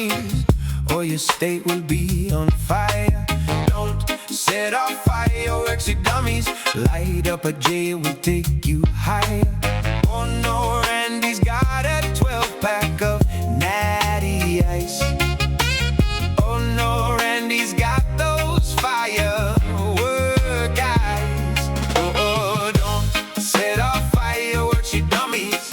gummies, or your state will be on fire. Don't set off fireworks, your dummies. Light up a J, will take you higher. Oh no, Randy's got a 12-pack of natty ice. Oh no, Randy's got those firework eyes. Oh, don't set off fireworks, you dummies.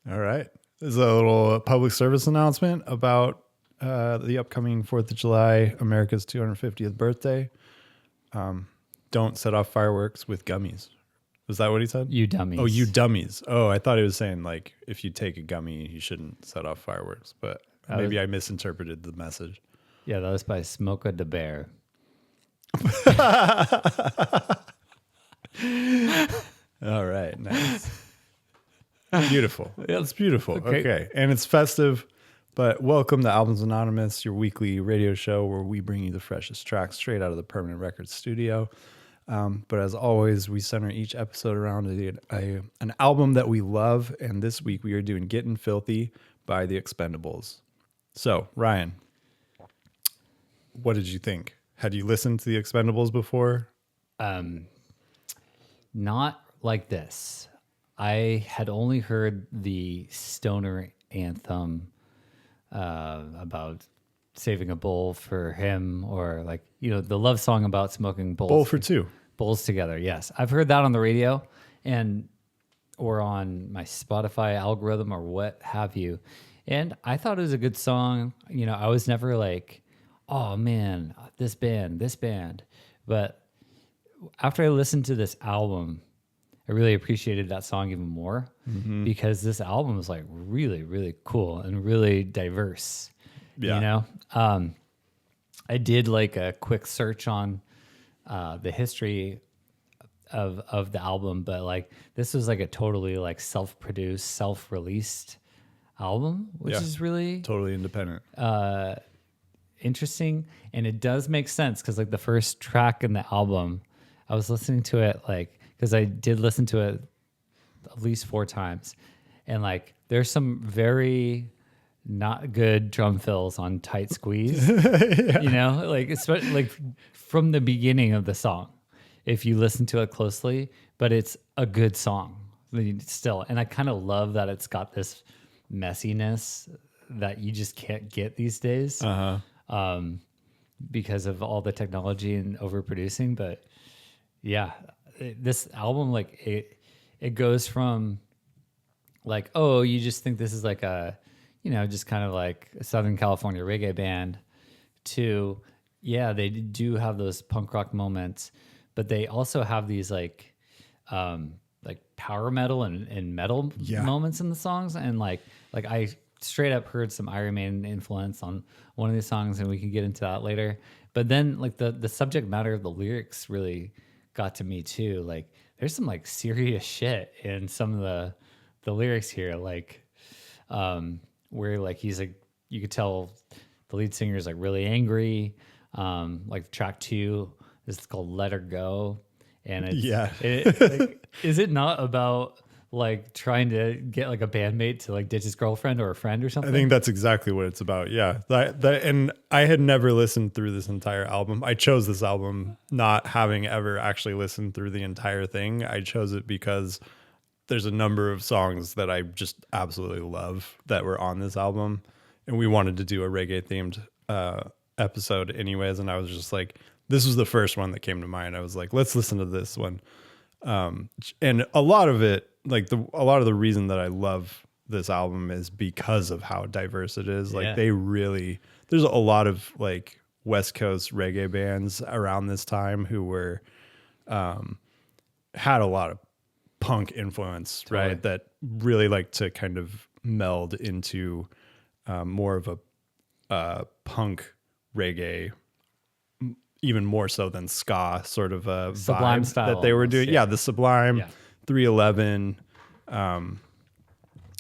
All right. This is a little public service announcement about the upcoming 4th of July, America's 250th birthday. Don't set off fireworks with gummies. Was that what he said? You dummies. Oh, you dummies. Oh, I thought he was saying, like, if you take a gummy, you shouldn't set off fireworks. But maybe I misinterpreted the message. Yeah, that was by Smoka the Bear. All right. Nice. Beautiful. Yeah, it's beautiful. Okay. Okay. And it's festive, but welcome to Albums Anonymous, your weekly radio show where we bring you the freshest tracks straight out of the Permanent Records studio. But as always, we center each episode around an album that we love. And this week we are doing Gettin Filthy by the Expendables. So, Ryan, what did you think? Had you listened to the Expendables before? Not like this. I had only heard the stoner anthem about saving a bowl for him, or like, you know, the love song about smoking Bowl for two. bowls together. Yes, I've heard that on the radio or on my Spotify algorithm or what have you. And I thought it was a good song. You know, I was never like, oh man, this band. But after I listened to this album, I really appreciated that song even more because this album is like really, really cool and really diverse. Yeah. You know, I did like a quick search on the history of the album, but like this was like a totally like self-produced, self-released album, which is really totally independent. Interesting. And it does make sense because like the first track in the album, I was listening to it like, because I did listen to it at least 4 times. And like, there's some very not good drum fills on Tight Squeeze, you know, like, especially like from the beginning of the song, if you listen to it closely, but it's a good song still. And I kind of love that it's got this messiness that you just can't get these days because of all the technology and overproducing. But yeah, this album, like it goes from like, oh, you just think this is like a, you know, just kind of like a Southern California reggae band to, yeah, they do have those punk rock moments, but they also have these like power metal and metal moments in the songs. And like I straight up heard some Iron Maiden influence on one of these songs, and we can get into that later. But then like the subject matter of the lyrics really got to me too. Like there's some like serious shit in some of the lyrics here, like where like he's like, you could tell the lead singer is like really angry. Like track 2 is called Let Her Go, and it's like, is it not about like trying to get like a bandmate to like ditch his girlfriend or a friend or something? I think that's exactly what it's about. Yeah. And I had never listened through this entire album. I chose this album not having ever actually listened through the entire thing. I chose it because there's a number of songs that I just absolutely love that were on this album. And we wanted to do a reggae themed episode anyways. And I was just like, this was the first one that came to mind. I was like, let's listen to this one. And a lot of it, like a lot of the reason that I love this album is because of how diverse it is. Like there's a lot of like West Coast reggae bands around this time who were, had a lot of punk influence, right? That really like to kind of meld into more of a punk reggae, even more so than ska sort of a Sublime vibe style that they were doing. Yeah, the Sublime, 311,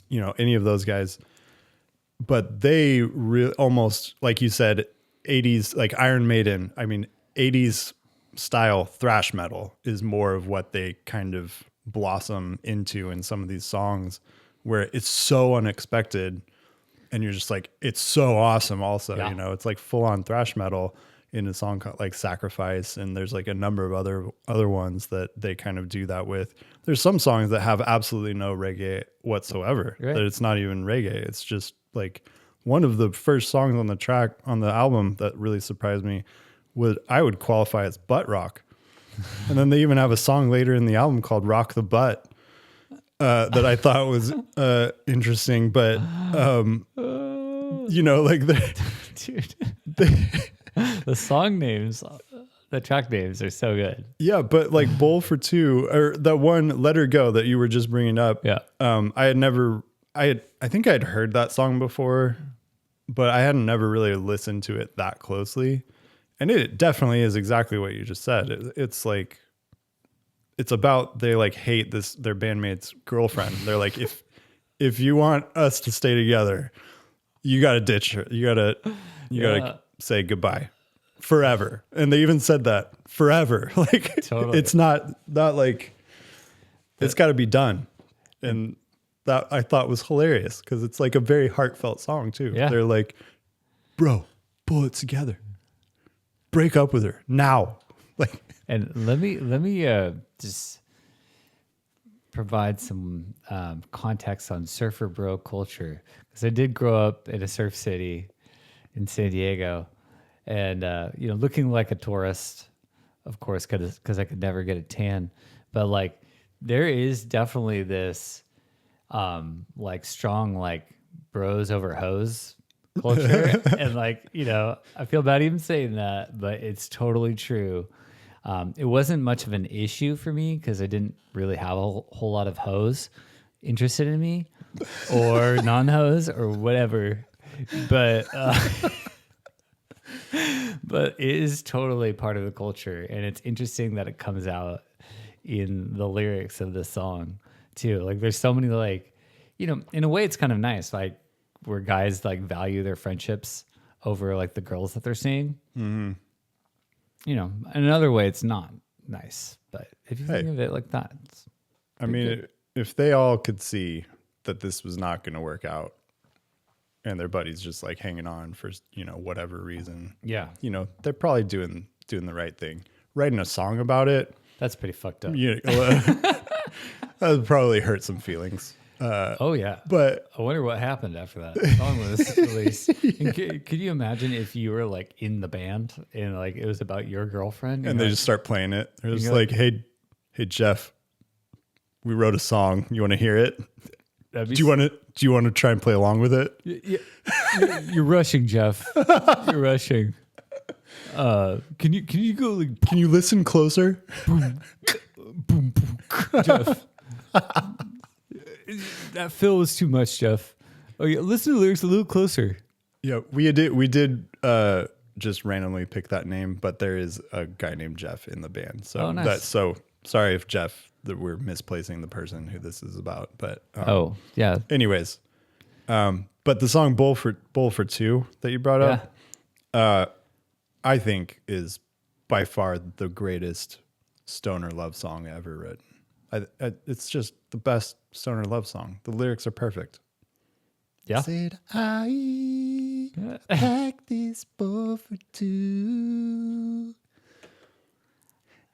you know, any of those guys. But they almost, like you said, 80s, like Iron Maiden, I mean, 80s style thrash metal is more of what they kind of blossom into in some of these songs where it's so unexpected and you're just like, it's so awesome also, Yeah. you know, it's like full on thrash metal in a song called like Sacrifice. And there's like a number of other ones that they kind of do that with. There's some songs that have absolutely no reggae whatsoever, Right. that it's not even reggae. It's just like one of the first songs on the track on the album that really surprised me I would qualify as butt rock. And then they even have a song later in the album called Rock the Butt that I thought was interesting. But, you know, like Dude. The song names, the track names are so good. yeah, but like Bowl for Two or that one Let Her Go that you were just bringing up. Yeah. I think I'd heard that song before, but I hadn't never really listened to it that closely. And it definitely is exactly what you just said. It's like, it's about, they like hate their bandmate's girlfriend. They're like, if you want us to stay together, you got to ditch her. You got to say goodbye forever. And they even said that forever. Like Totally. it's not like it's got to be done. And that I thought was hilarious because it's like a very heartfelt song too. Yeah. They're like, bro, pull it together. Break up with her now. Like, And let me just provide some context on surfer bro culture, because I did grow up in a surf city in San Diego, and you know, looking like a tourist, of course, because I could never get a tan, but like there is definitely this like strong like bros over hoes culture. And like, you know, I feel bad even saying that, but it's totally true. It wasn't much of an issue for me because I didn't really have a whole lot of hoes interested in me or non-hoes or whatever. But but it is totally part of the culture, and it's interesting that it comes out in the lyrics of the song too. Like there's so many, like, you know, in a way it's kind of nice, like where guys like value their friendships over like the girls that they're seeing. Mm-hmm. You know, in another way it's not nice, but if you think of it like that, I mean, if they all could see that this was not going to work out and their buddy's just like hanging on for, you know, whatever reason, yeah, you know, they're probably doing the right thing. Writing a song about it, that's pretty fucked up. you know, that would probably hurt some feelings. Oh yeah, But I wonder what happened after that song was released. And could you imagine if you were like in the band and like it was about your girlfriend and they just start playing it. They're just like, hey Jeff, we wrote a song. You want to hear it? Do you want to try and play along with it? You're rushing, Jeff. You're rushing. Can you go like Can you listen closer? boom, boom, Jeff? That fill was too much, Jeff. Oh yeah, listen to the lyrics a little closer. Yeah, we did just randomly pick that name, but there is a guy named Jeff in the band. So nice. so sorry if Jeff, that we're misplacing the person who this is about. But Oh yeah, anyways, but the song Bowl for Two that you brought up, I think is by far the greatest stoner love song ever written. It's just the best stoner love song. The lyrics are perfect. yeah. Said I pack this bowl for two,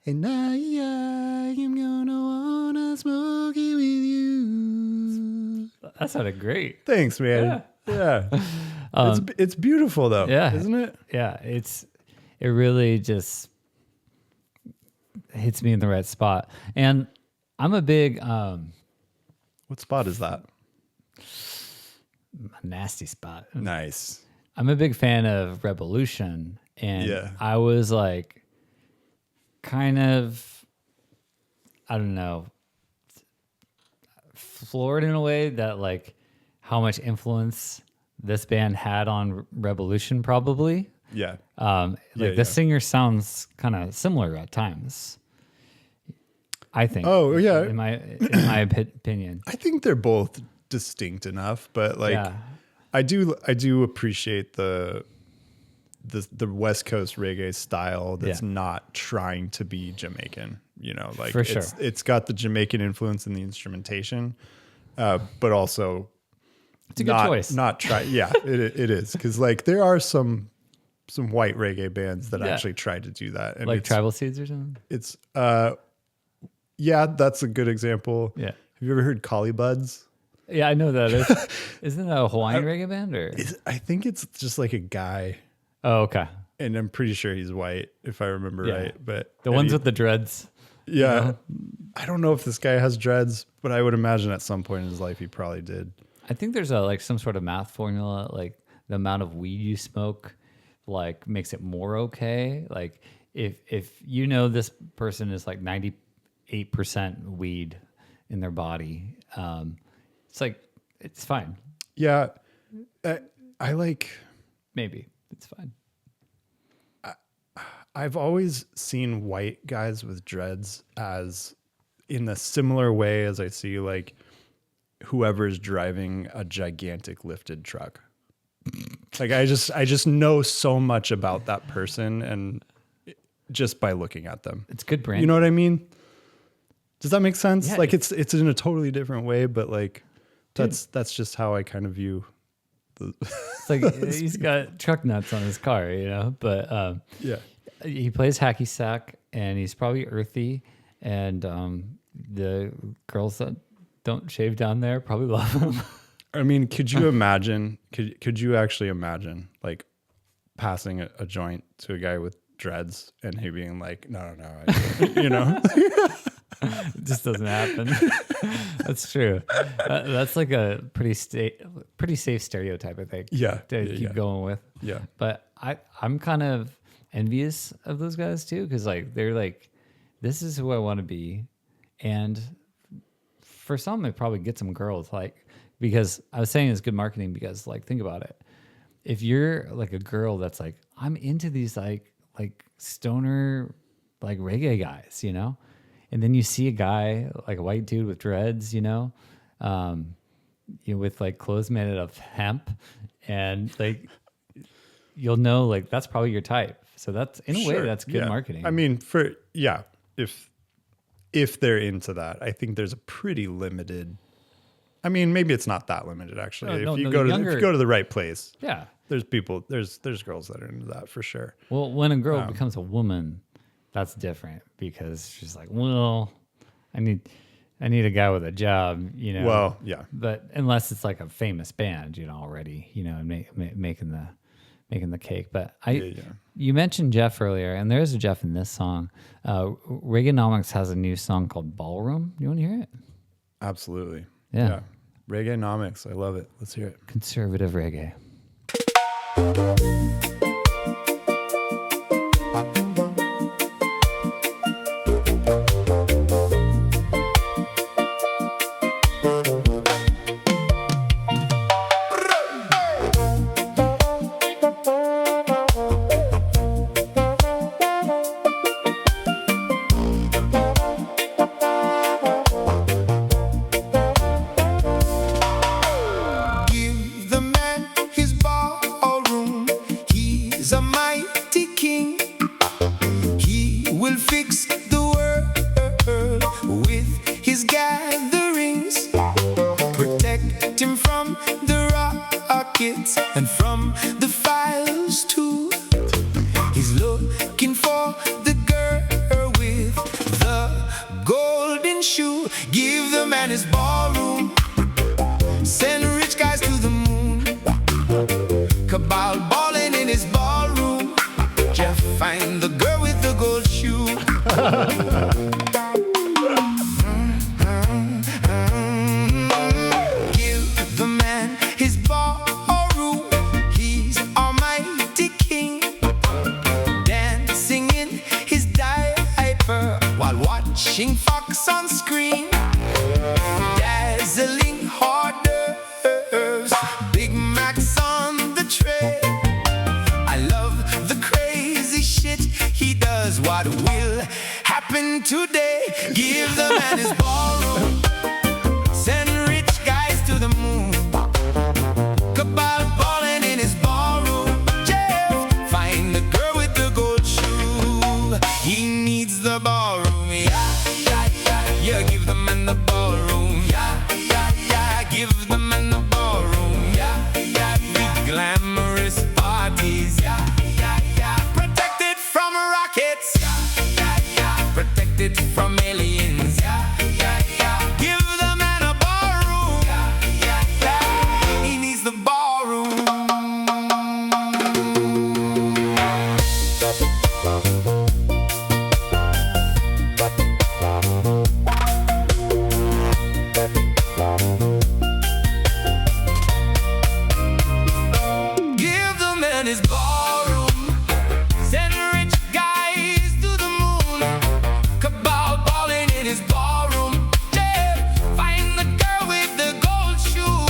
and I am gonna wanna smoke it with you. That sounded great. Thanks, man. Yeah. It's beautiful though, Yeah, isn't it? Yeah, it really just hits me in the right spot. And I'm a big What spot is that? nasty spot. Nice. I'm a big fan of Revolution, and Yeah. I was like kind of, I don't know, floored in a way that like how much influence this band had on Revolution probably. Yeah. The singer sounds kind of similar at times, I think. Oh, yeah. In my opinion. I think they're both distinct enough, but like Yeah. I do appreciate the West Coast reggae style that's Yeah. not trying to be Jamaican. you know, like For sure. it's got the Jamaican influence in the instrumentation, but also It's a good choice. Yeah, it is. Cause like there are some white reggae bands that Yeah. actually tried to do that. And Like it's, Tribal Seeds or something? it's, yeah, that's a good example. Yeah. Have you ever heard Collie Buds? Yeah, I know that. Isn't that a Hawaiian reggae band? Or I think it's just like a guy, Oh, okay. and I'm pretty sure he's white if I remember Yeah. right. But The ones with the dreads. yeah, I don't know if this guy has dreads, but I would imagine at some point in his life he probably did. I think there's like some sort of math formula, like the amount of weed you smoke, like makes it more okay. Like if you know this person is like 98% weed in their body, it's like it's fine. Yeah, I like. Maybe it's fine. I've always seen white guys with dreads as in a similar way as I see like whoever's driving a gigantic lifted truck. Like I just know so much about that person and just by looking at them. It's good brand. You know what I mean? Does that make sense? Yeah, Like it's in a totally different way, but like that's just how I kind of view the It's like he's got truck nuts on his car, you know. But yeah. he plays hacky sack, and he's probably earthy. And the girls that don't shave down there probably love him. I mean, could you imagine? Could you actually imagine like passing a joint to a guy with dreads and he being like, no, you know? It just doesn't happen. That's true. That's like a pretty safe stereotype, I think. Yeah, To yeah, keep yeah. going with. Yeah. But I'm kind of envious of those guys too, because like they're like, this is who I want to be, and for some it probably gets some girls, like, because I was saying it's good marketing because like think about it, if you're like a girl that's like, I'm into these like stoner like reggae guys, you know, and then you see a guy like a white dude with dreads, you know, with like clothes made out of hemp, and like you'll know like that's probably your type. So that's in a way Sure, that's good yeah. marketing. I mean, if they're into that, I think there's a pretty limited. I mean, maybe it's not that limited actually. If you go to the right place, yeah. there's girls that are into that for sure. Well, when a girl becomes a woman, that's different because she's like, well, I need a guy with a job, you know. Well, yeah. But unless it's like a famous band, you know, already, you know, making the cake. But you mentioned Jeff earlier, and there's a Jeff in this song. Reggaenomics has a new song called Ballroom. You want to hear it? Absolutely. Yeah. Reggaenomics. I love it. Let's hear it. Conservative reggae. Give the man his ballroom. He's a mighty king. He will fix the world with his gatherings. Protect him from the rockets and from the files too. He's looking for the girl with the golden shoe. Give the man his ballroom. Send rich guys to the moon. Cabal balling in his ballroom. Jeff find the girl with the gold shoe. Give the man his ballroom. He's almighty king. Dancing in his diaper while watching Fox on screen. Dazzling hors d'oeuvres, Big Macs on the tray. I love the crazy shit he does. What will happen today? Give the man his ballroom. Send rich guys to the moon. Cabal balling in his ballroom. Jeff, find the girl with the gold shoe. He needs the ballroom, yeah. Give the man his ballroom. Send rich guys to the moon. Cabal balling in his ballroom. Yeah. Find the girl with the gold shoe.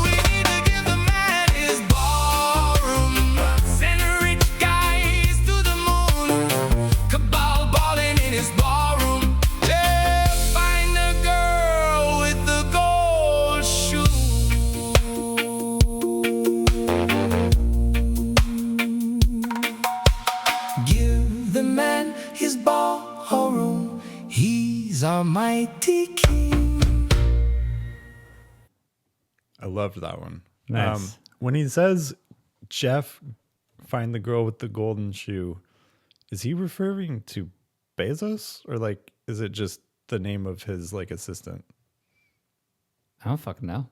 We need to give the man his ballroom. Send rich guys to the moon. Cabal balling in his ballroom. Yeah. Find the girl with the gold shoe. Give the man his ballroom. He's our mighty king. I loved that one. Nice. When he says, Jeff, find the girl with the golden shoe, is he referring to Bezos, or like, is it just the name of his like assistant? I don't fucking know.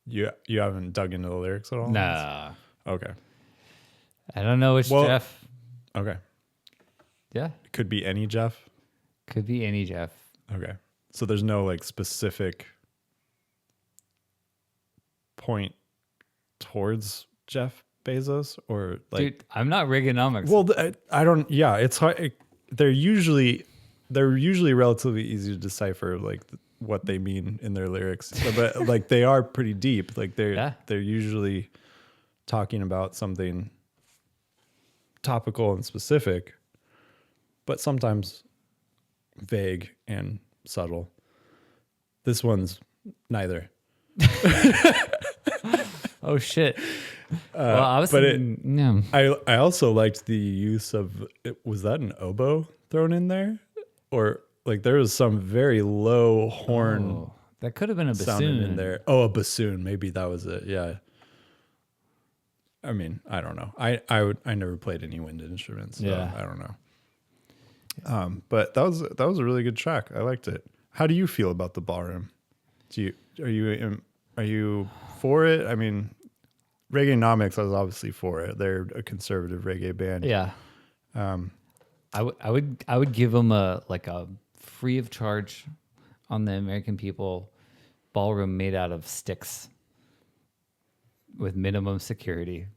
You haven't dug into the lyrics at all? Nah. Okay. I don't know which Well- Jeff. Okay. Yeah. It could be any Jeff. Could be any Jeff. Okay. So there's no like specific point towards Jeff Bezos, or like, Dude, I'm not Reggaenomics. well, I don't, yeah, it's hard. They're usually relatively easy to decipher like what they mean in their lyrics, but like they are pretty deep. Like they're usually talking about something topical and specific, but sometimes vague and subtle. This one's neither. Oh shit. Well, I was but thinking, yeah. I also liked the use of, was that an oboe thrown in there? Or like there was some very low horn Oh, that could have been a sounding bassoon in there. Oh, a bassoon. Maybe that was it. Yeah. I mean, I don't know. I never played any wind instruments, so Yeah. I don't know. But that was a really good track. I liked it. How do you feel about the ballroom? Are you for it? I mean, Reggaenomics, I was obviously for it. They're a conservative reggae band. Yeah. I would give them a free of charge on the American people ballroom made out of sticks with minimum security.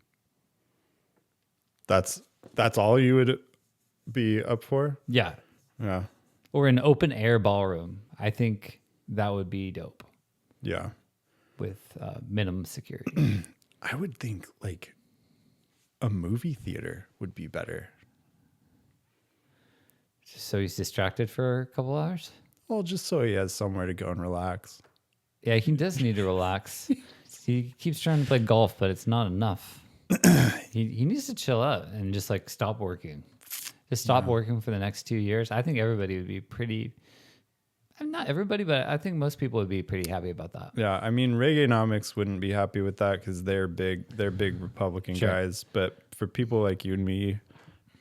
That's all you would be up for? Yeah. Yeah. Or an open air ballroom. I think that would be dope Yeah. with minimum security. I would think like a movie theater would be better. Just so he's distracted for a couple hours. Well, just so he has somewhere to go and relax. Yeah, he does need to relax. He keeps trying to play golf, but it's not enough. He needs to chill out and just like stop working. Just stop working for the next 2 years. I think everybody would be pretty. Not everybody, but I think most people would be pretty happy about that. Yeah, I mean, Reggaenomics wouldn't be happy with that because they're big Republican Sure. guys. But for people like you and me,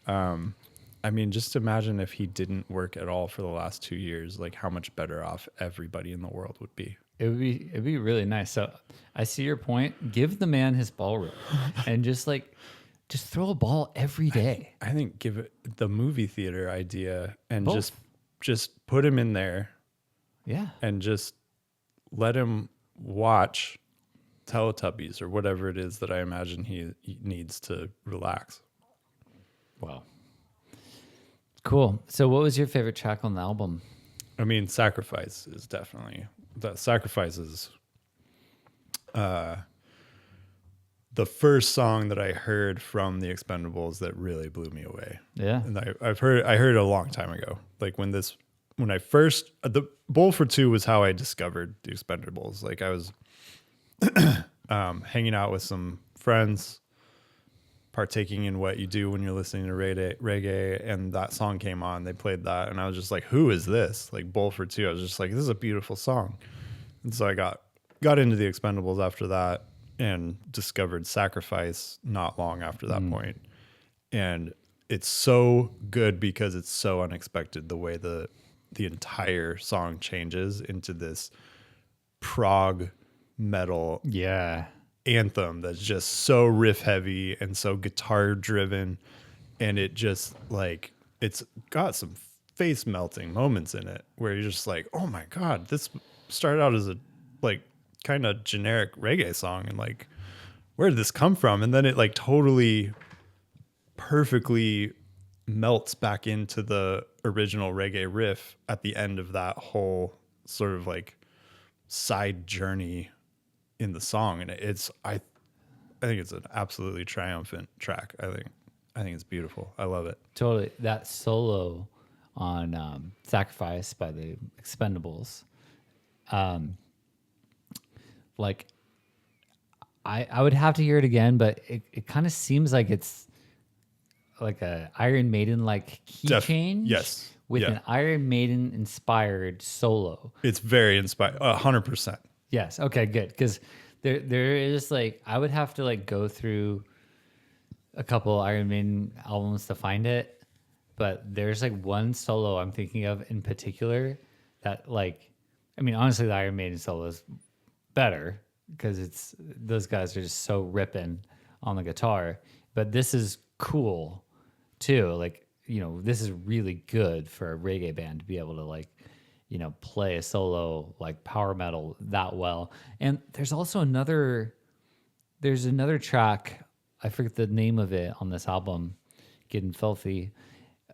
I mean, just imagine if he didn't work at all for the last 2 years, like how much better off everybody in the world would be. It'd be really nice. So I see your point. Give the man his ballroom and just throw a ball every day. I think give it the movie theater idea and Both. just put him in there Yeah. and just let him watch Teletubbies or whatever it is that I imagine he needs to relax. Wow. Cool. So what was your favorite track on the album? I mean, Sacrifice is definitely that. Sacrifice is the first song that I heard from the Expendables that really blew me away. Yeah. And I heard it a long time ago. Like when I first, the Bowl for Two was how I discovered the Expendables. Like I was hanging out with some friends, partaking in what you do when you're listening to reggae, and that song came on. They played that, and I was just like, "Who is this?" Like Bowl for Two. I was just like, "This is a beautiful song," and so I got into the Expendables after that, and discovered Sacrifice not long after that point. And it's so good because it's so unexpected the way the entire song changes into this prog metal Yeah. anthem that's just so riff heavy and so guitar driven, and it just like it's got some face melting moments in it where you're just like, oh my God, this started out as a like kind of generic reggae song, and like, where did this come from? And then it like totally perfectly melts back into the original reggae riff at the end of that whole sort of like side journey in the song. And I think it's an absolutely triumphant track. I think it's beautiful. I love it. Totally. That solo on Sacrifice by the Expendables. Like I would have to hear it again, but it kind of seems like it's like a Iron Maiden like key change. Yes. With an Iron Maiden inspired solo. It's very inspired. 100%. Yes. Okay, good. Because there is like, I would have to like go through a couple Iron Maiden albums to find it. But there's like one solo I'm thinking of in particular that like, I mean, honestly, the Iron Maiden solo is better because those guys are just so ripping on the guitar. But this is cool too. Like, you know, this is really good for a reggae band to be able to like, you know, play a solo like power metal that well. And there's also another track, I forget the name of it on this album, Gettin Filthy,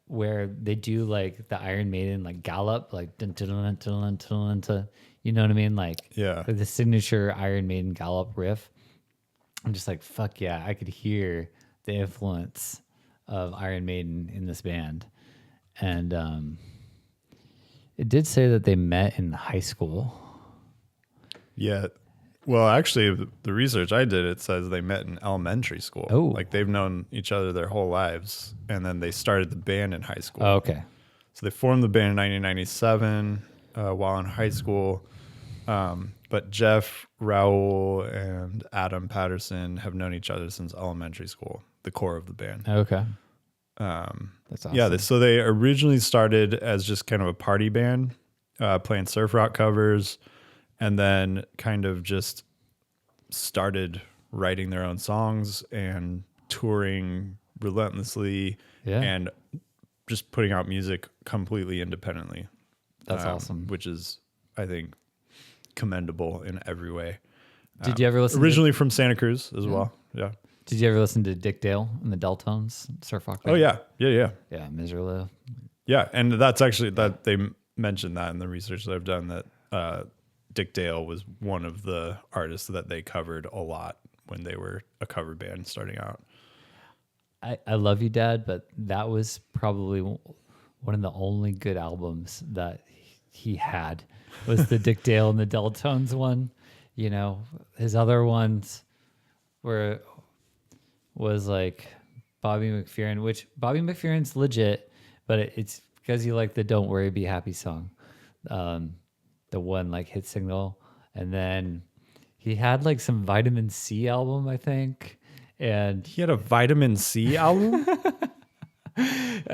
where they do like the Iron Maiden like gallop, like dun, dun, dun, dun, dun, dun, you know what I mean? Like, yeah, the signature Iron Maiden gallop riff. I'm just like, fuck yeah, I could hear the influence of Iron Maiden in this band. And it did say that they met in high school. Yeah. Well, actually, the research I did, it says they met in elementary school. Oh. Like they've known each other their whole lives. And then they started the band in high school. Oh, okay. So they formed the band in 1997 while in high school. But Jeff, Raul, and Adam Patterson have known each other since elementary school, the core of the band. Okay. That's awesome. Yeah, so they originally started as just kind of a party band, playing surf rock covers, and then kind of just started writing their own songs and touring relentlessly and just putting out music completely independently. That's awesome. Which is, I think, commendable in every way. Did you ever listen originally from Santa Cruz as well? Yeah. Did you ever listen to Dick Dale and the Deltones surf rock band? Oh yeah. Yeah. Yeah, Miserable. Yeah, and that's actually that they mentioned that in the research that I've done that Dick Dale was one of the artists that they covered a lot when they were a cover band starting out. I love you, Dad, but that was probably one of the only good albums that he had was the Dick Dale and the Deltones one. You know, his other ones was like Bobby McFerrin, which Bobby McFerrin's legit, but it's because you like the "Don't Worry, Be Happy" song, the one like hit single, and then he had like some Vitamin C album, I think, and He had a Vitamin C album?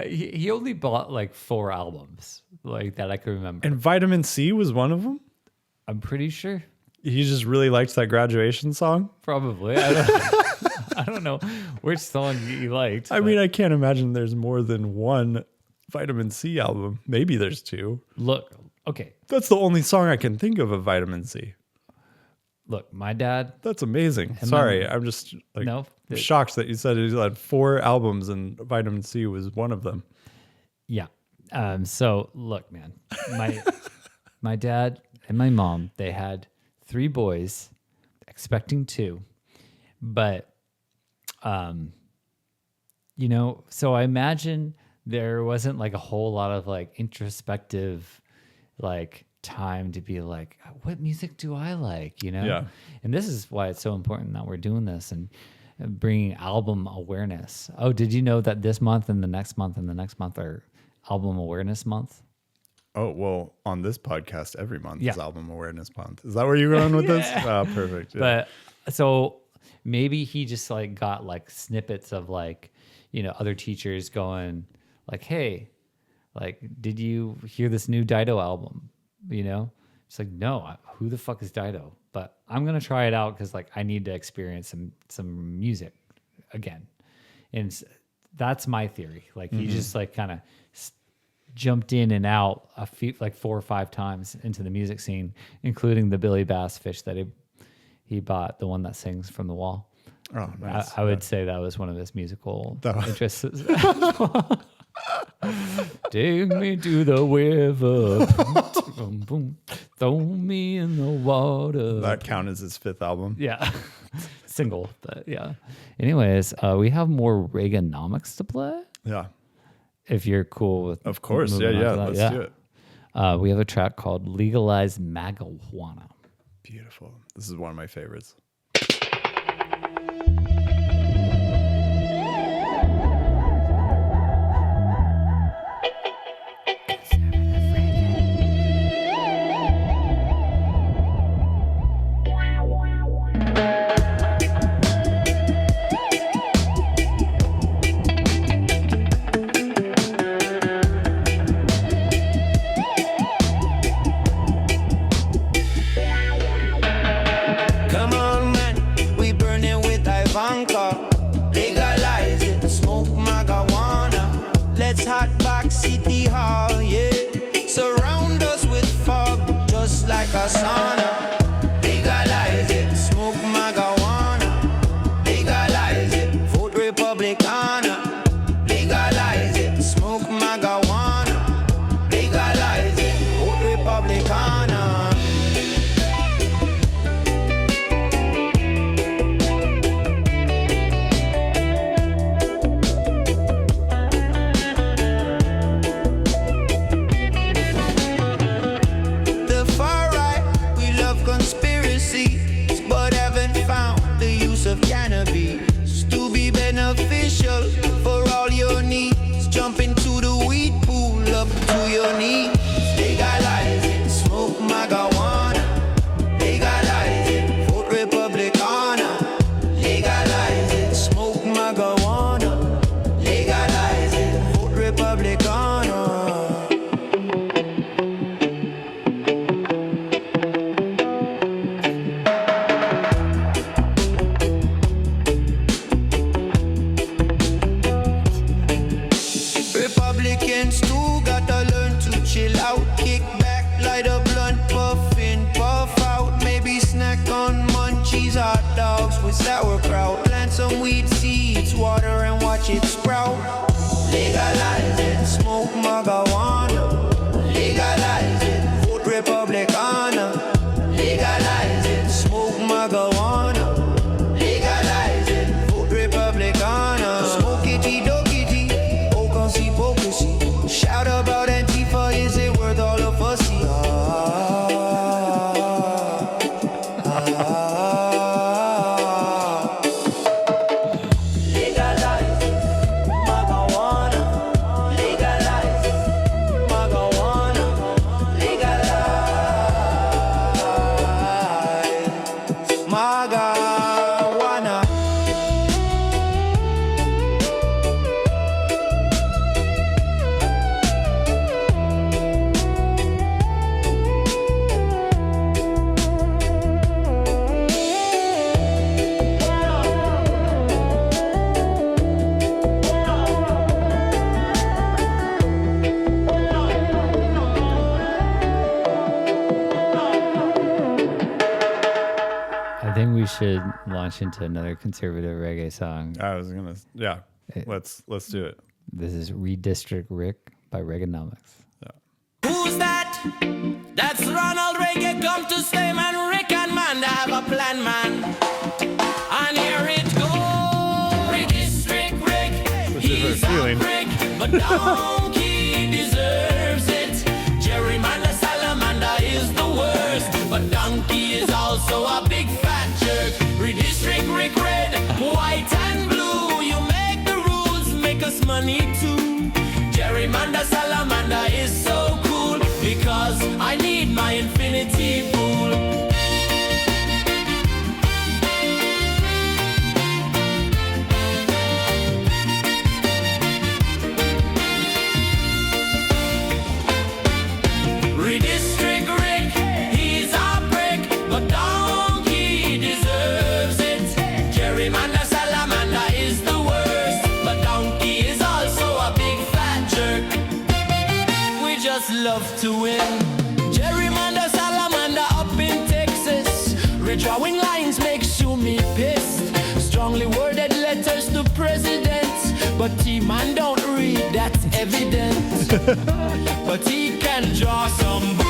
he only bought like 4 albums like that I can remember. And Vitamin C was one of them? I'm pretty sure, He just really liked that graduation song? probably. I don't know which song you liked. I mean, I can't imagine there's more than one Vitamin C album. Maybe there's 2. Look, okay, That's the only song I can think of Vitamin C. look, my dad. That's amazing. And Sorry, then- I'm just like No, shocked that you said he had 4 albums and Vitamin C was one of them. Yeah. So look, man, my dad and my mom, they had 3 boys, expecting 2, but you know, so I imagine there wasn't like a whole lot of like introspective like time to be like, what music do I like, you know? Yeah. And this is why it's so important that we're doing this and bringing album awareness. Oh, did you know that this month and the next month and the next month are album awareness month? Oh, well, on this podcast, every month is Yeah. Album Awareness Month. Is that where you're going with this? Oh, perfect. Yeah. But so maybe he just like got like snippets of like, you know, other teachers going like, hey, like, did you hear this new Dido album? You know, it's like, no, who the fuck is Dido? But I'm going to try it out because like I need to experience some music again. And that's my theory. Like he just like kind of jumped in and out a few, like 4 or 5 times into the music scene, including the Billy Bass fish that he bought, the one that sings from the wall. Oh, nice. I would say that was one of his musical interests. Take me to the river, boom, boom, throw me in the water. That count as his 5th album. Yeah, single, but yeah. Anyways, we have more Reggaenomics to play. Yeah, if you're cool with. of course. moving Yeah, on to that. let's do it. We have a track called "Legalized Marijuana." Beautiful. This is one of my favorites. Come on, man, we burning with Ivanka. Legalize it, smoke marijuana. Let's hot box City Hall, yeah. Surround us with fog, just like a sauna. Legalize it, smoke marijuana. Legalize it, vote Republicana. Legalize it, smoke marijuana. Legalize it, vote Republicana. The far right, we love conspiracies, but haven't found the use of cannabis to be beneficial for all your needs. Jump into the weed pool up to your knees. Legalize it, smoke marijuana. Legalize it, vote Republicana. Legalize it, smoke marijuana. Legalize it, vote Republicana. Republicans too gotta learn to chill out, kick back, light a blunt, puff in, puff out, maybe snack on munchies, hot dogs with sauerkraut, plant some weed seeds, water and watch it sprout. Legalize it, smoke marijuana. Legalize it, vote Republicana. Legalize it, smoke marijuana. Legalize it, vote Republicana. Smoke itty dokity, ocusy pocusy. Shout about Antifa, is it worth all of us? Legalize marijuana. Legalize marijuana. Legalize marijuana. I think we should launch into another conservative reggae song. I was gonna. Yeah, let's do it. This is "Redistrict Rick" by Reggaenomics. Who's that? That's Ronald Reagan come to stay, man. Rick and man, they have a plan, man. And here it goes. Redistrict Rick. He's a feeling. prick, but donkey deserves it. Gerrymander salamander is the worst, but donkey is also a big fat jerk. Redistrict Rick red, white and blue. You make the rules, make us money too. Gerrymander salamander is so cool because I need my infinity pool. Redistrict Rick, he's a prick, but donkey deserves it. Gerrymander salamander is the worst, but donkey is also a big fat jerk. but he can draw some boobs.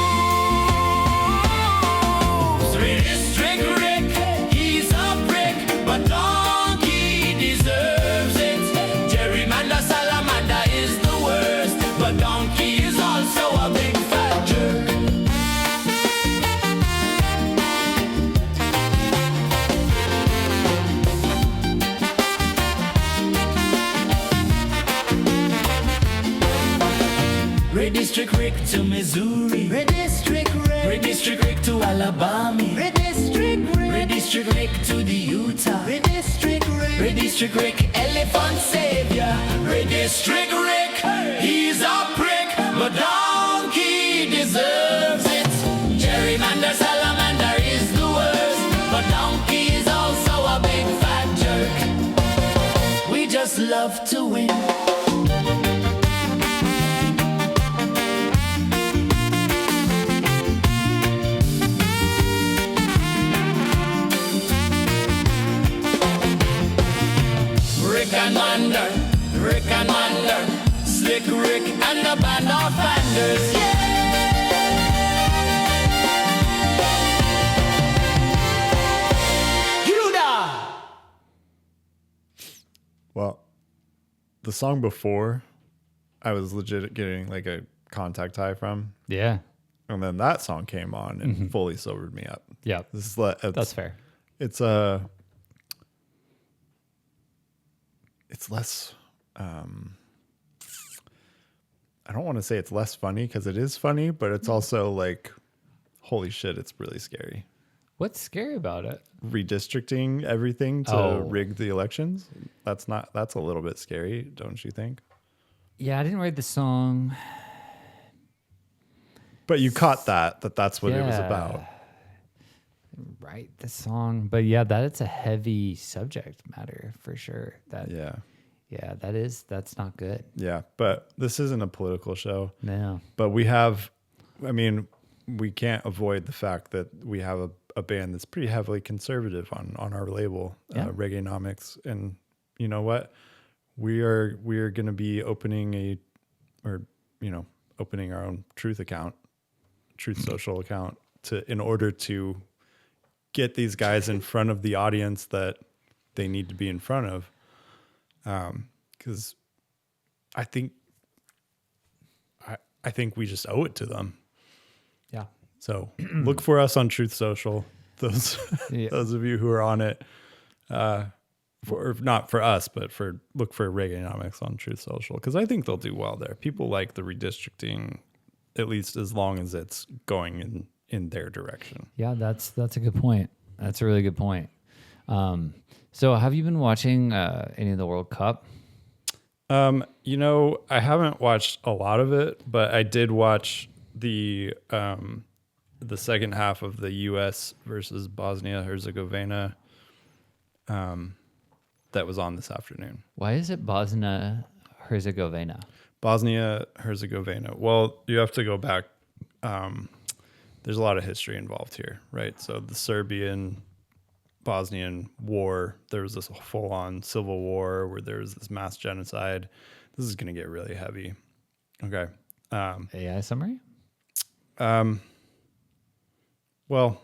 District Rick, he's a prick, but donkey deserves it. Gerrymander salamander is the worst, but donkey is also a big fat jerk. Red District Rick to Missouri. Red District Rick. Red District Rick to Alabama. Red District Rick. Red District Rick to the Utah. Red District Rick. Red District Rick, elephant savior. Red District Rick, he's a prick, but donkey deserves it. Gerrymander salamander is the worst, but donkey is also a big fat jerk. We just love to win. Rick and Mander, Slick Rick and the band of Fanders, yeah! Judah! Well, the song before, I was legit getting like a contact high from. Yeah. And then that song came on and fully sobered me up. Yeah. This is That's fair. It's less I don't want to say it's less funny because it is funny, but it's also like, holy shit, it's really scary. What's scary about it? Redistricting everything to rig the elections. That's a little bit scary, don't you think? Yeah, I didn't write the song. But you caught that's what it was about. Write the song. But yeah, it's a heavy subject matter for sure. That's not good. Yeah, but this isn't a political show. No. But we can't avoid the fact that we have a band that's pretty heavily conservative on our label, Reggaenomics. And you know what? We are going to be opening our own Truth Social account in order to get these guys in front of the audience that they need to be in front of. Because I think we just owe it to them. Yeah. So look for us on Truth Social. Those of you who are on it, not for us, but look for Reggaenomics on Truth Social, because I think they'll do well there. People like the redistricting, at least as long as it's going in their direction. Yeah, that's a good point. That's a really good point. So have you been watching any of the World Cup? I haven't watched a lot of it, but I did watch the second half of the U.S. versus Bosnia-Herzegovina that was on this afternoon. Why is it Bosnia-Herzegovina? Bosnia-Herzegovina. Well, you have to go back. There's a lot of history involved here, right? So the Serbian-Bosnian war, there was this full-on civil war where there was this mass genocide. This is going to get really heavy. Okay. AI summary? Well,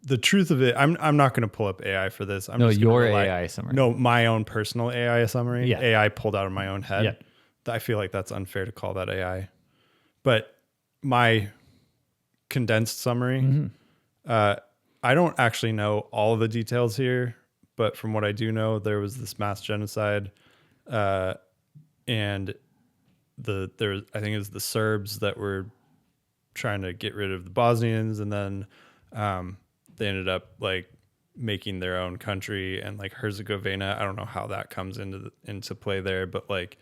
the truth of it, I'm not going to pull up AI for this. I'm just your AI summary. No, my own personal AI summary. Yeah. AI pulled out of my own head. Yeah. I feel like that's unfair to call that AI. But my condensed summary, I don't actually know all of the details here, but from what I do know, there was this mass genocide, and I think it was the Serbs that were trying to get rid of the Bosnians, and then they ended up like making their own country, and like Herzegovina, I don't know how that comes into play there, but like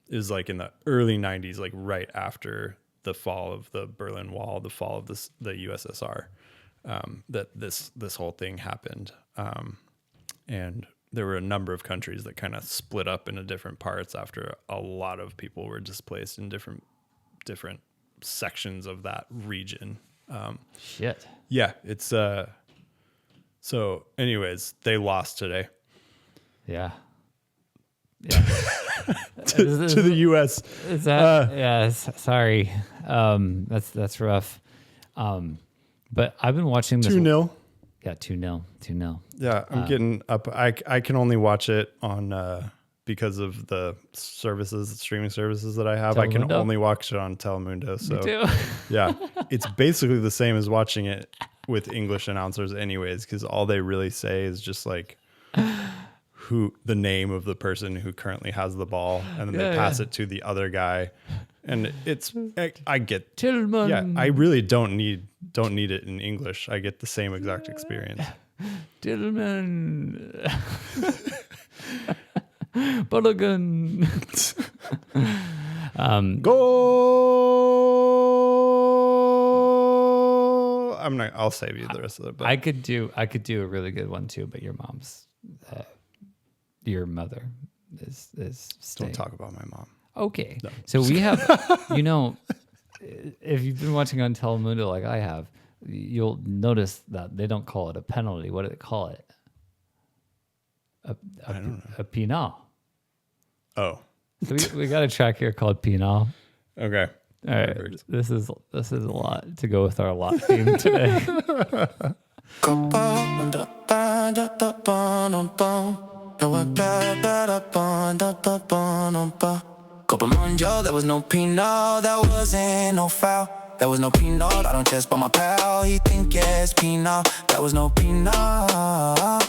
is like in the early 90s, like right after the fall of the Berlin Wall, the fall of the USSR, that this whole thing happened. And there were a number of countries that kind of split up into different parts after a lot of people were displaced in different sections of that region. Shit. Yeah, it's so anyways, they lost today. Yeah. to the U.S. Is that sorry. That's rough. But I've been watching this 2-0. Yeah, 2-0. 2-0. Yeah, I'm getting up. I can only watch it on because of the streaming services that I have. I can Telemundo? only watch it on Telemundo. So too. yeah, it's basically the same as watching it with English announcers, anyways, because all they really say is just like the name of the person who currently has the ball, and then they pass it to the other guy, and I get Tillman. Yeah, I really don't need it in English. I get the same exact experience. Tillman. Bulligan. Goal! I'll save you the rest of it. But I could do a really good one too, but your mother is staying. don't talk about my mom. Okay. No. So we have, if you've been watching on Telemundo like I have, you'll notice that they don't call it a penalty. What do they call it? I don't know. A penal. Oh. So we got a track here called Penal. Okay. All right. This is a lot to go with our lot theme today. Yo, there was no penal, that wasn't no foul. There was no penal, I don't test by my pal. He think yes, penal, that was no penal.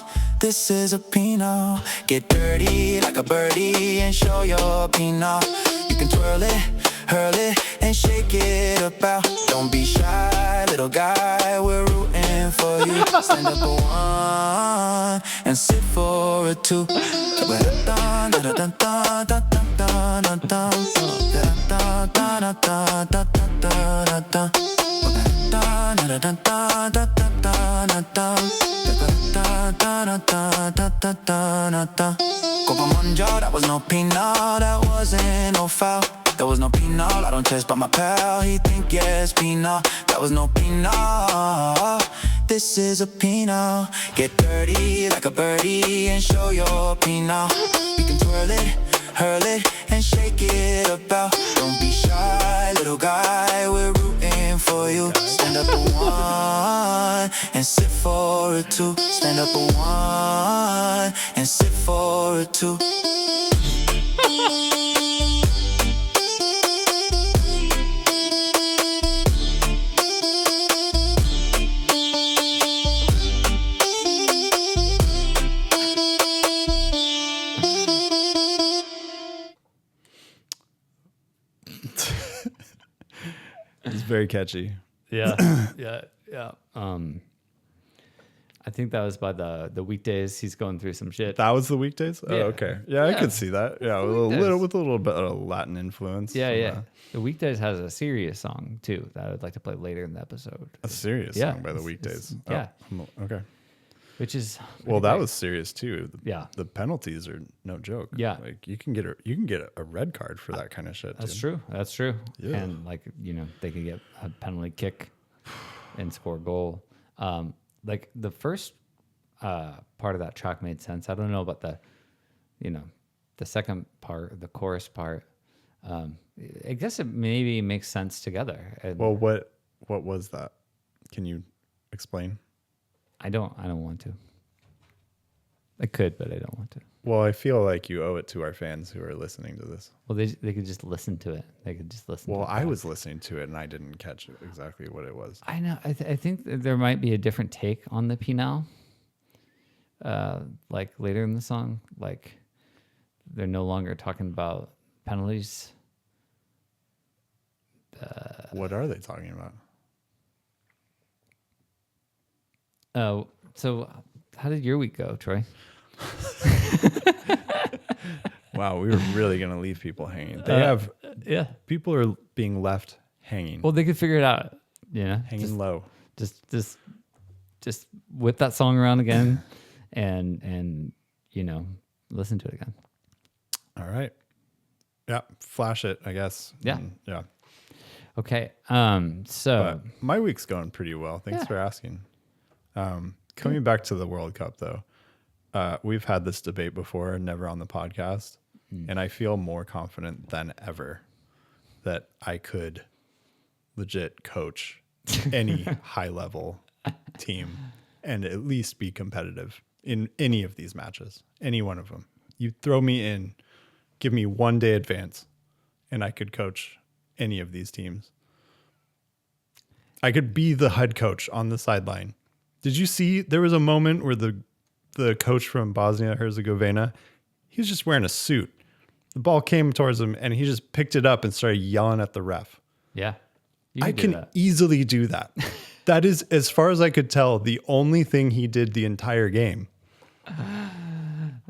This is a penal. Get dirty like a birdie and show your penal. You can twirl it, hurl it, and shake it about. Don't be shy, little guy, we're rooting for you. Stand up for one and sit for a two. Copamonjo, that was no penal, that wasn't no foul. There was no penal, I don't test by my pal. He think yes, penal, that was no penal. This is a penal. Get dirty like a birdie and show your penal. You can twirl it, hurl it, and shake it about. Don't be shy, little guy, we're rooting for you. Stand up for one and sit for a two. Stand up for one and sit for a two. It's very catchy. Yeah. I think that was by the weekdays. He's going through some shit. That was the weekdays? Oh, Yeah. okay. Yeah, I could see that. Yeah, with a little bit of Latin influence. Yeah. The weekdays has a serious song too that I'd like to play later in the episode. A serious song by the weekdays. Yeah. Okay. Which is Well, that was serious too. Yeah. The penalties are no joke. Yeah. Like you can get a red card for that kind of shit. That's dude. true. That's true. Yeah. And they could get a penalty kick and score a goal. Like the first part of that track made sense. I don't know about the second part, the chorus part. I guess it maybe makes sense together. And Well, what was that? Can you explain? I don't want to. I could, but I don't want to. Well, I feel like you owe it to our fans who are listening to this. Well, they could just listen to it. They could just listen. Well, to it. I was listening to it and I didn't catch exactly what it was. I know. I think that there might be a different take on the penal. Like later in the song, like they're no longer talking about penalties. What are they talking about? So how did your week go, Troy? Wow, we were really gonna leave people hanging. They have Yeah. people are being left hanging. Well, they could figure it out. Hanging low. Just whip that song around again, and listen to it again. All right. Yeah, flash it, I guess. Yeah. Yeah. Okay. So But my week's going pretty well. Thanks for asking. Coming back to the World Cup, though, we've had this debate before, never on the podcast. And I feel more confident than ever that I could legit coach any high level team and at least be competitive in any of these matches, any one of them. You throw me in, give me 1 day advance, and I could coach any of these teams. I could be the head coach on the sideline. Did you see there was a moment where the coach from Bosnia-Herzegovina, he was just wearing a suit. The ball came towards him and he just picked it up and started yelling at the ref. Yeah. I can easily do that. That is, as far as I could tell, the only thing he did the entire game.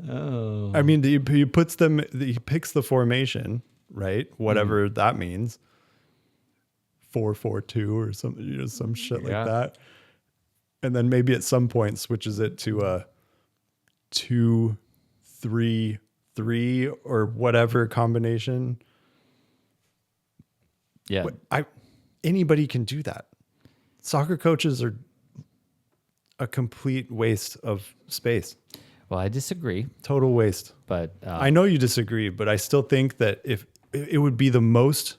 Oh. I mean, he picks the formation, right? Whatever that means. 4-4-2 or something, some shit like that. And then maybe at some point switches it to a 2-3-3 or whatever combination. Yeah. Anybody can do that. Soccer coaches are a complete waste of space. Well, I disagree, Total waste. but I know you disagree, but I still think that if it would be the most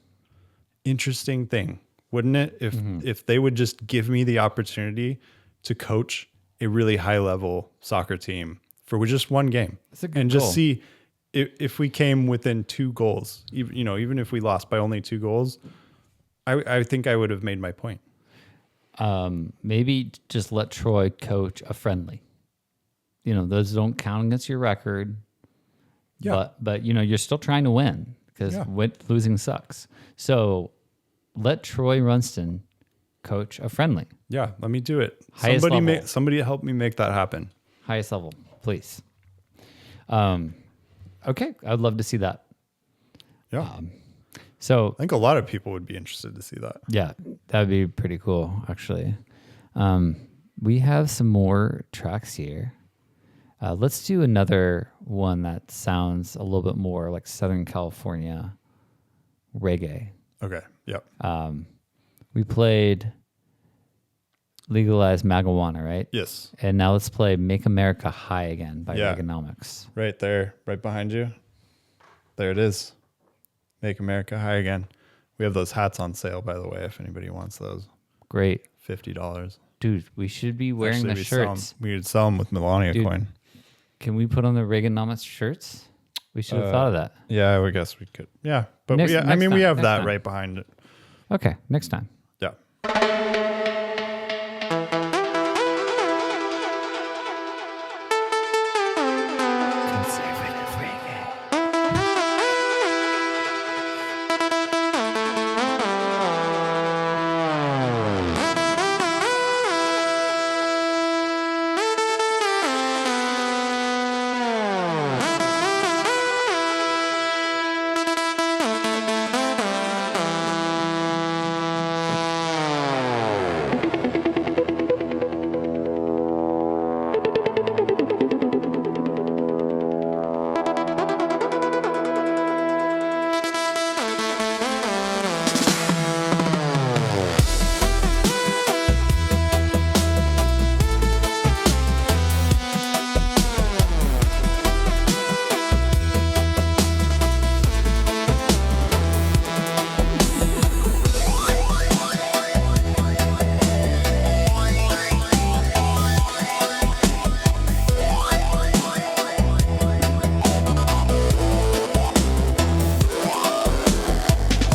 interesting thing, wouldn't it? If they would just give me the opportunity to coach a really high level soccer team for just one game That's a good and goal. just see if we came within 2 goals, even if we lost by only 2 goals, I think I would have made my point. maybe just let Troy coach a friendly. Those don't count against your record. Yeah. But you're still trying to win because losing sucks. So let Troy Runston coach a friendly. Yeah, let me do it. Highest level. Somebody help me make that happen. Highest level, please. Okay, I'd love to see that. Yeah. So I think a lot of people would be interested to see that. yeah, that'd be pretty cool, actually. We have some more tracks here. Let's do another one that sounds a little bit more like Southern California reggae. Okay. Yep. We played Legalize Marijuana, right? Yes. And now let's play Make America High Again by Yeah. Reggaenomics. Right there, right behind you. There it is. Make America High Again. We have those hats on sale, by the way, if anybody wants those. Great. $50. Dude, we should be wearing Actually, the shirts. we would sell them with Melania Dude. coin. Can we put on the Reggaenomics shirts? We should have thought of that. Yeah, I guess we could. Yeah, but Next we time, have next that time. right behind it. Okay, next time. Yeah. Conservative reggae.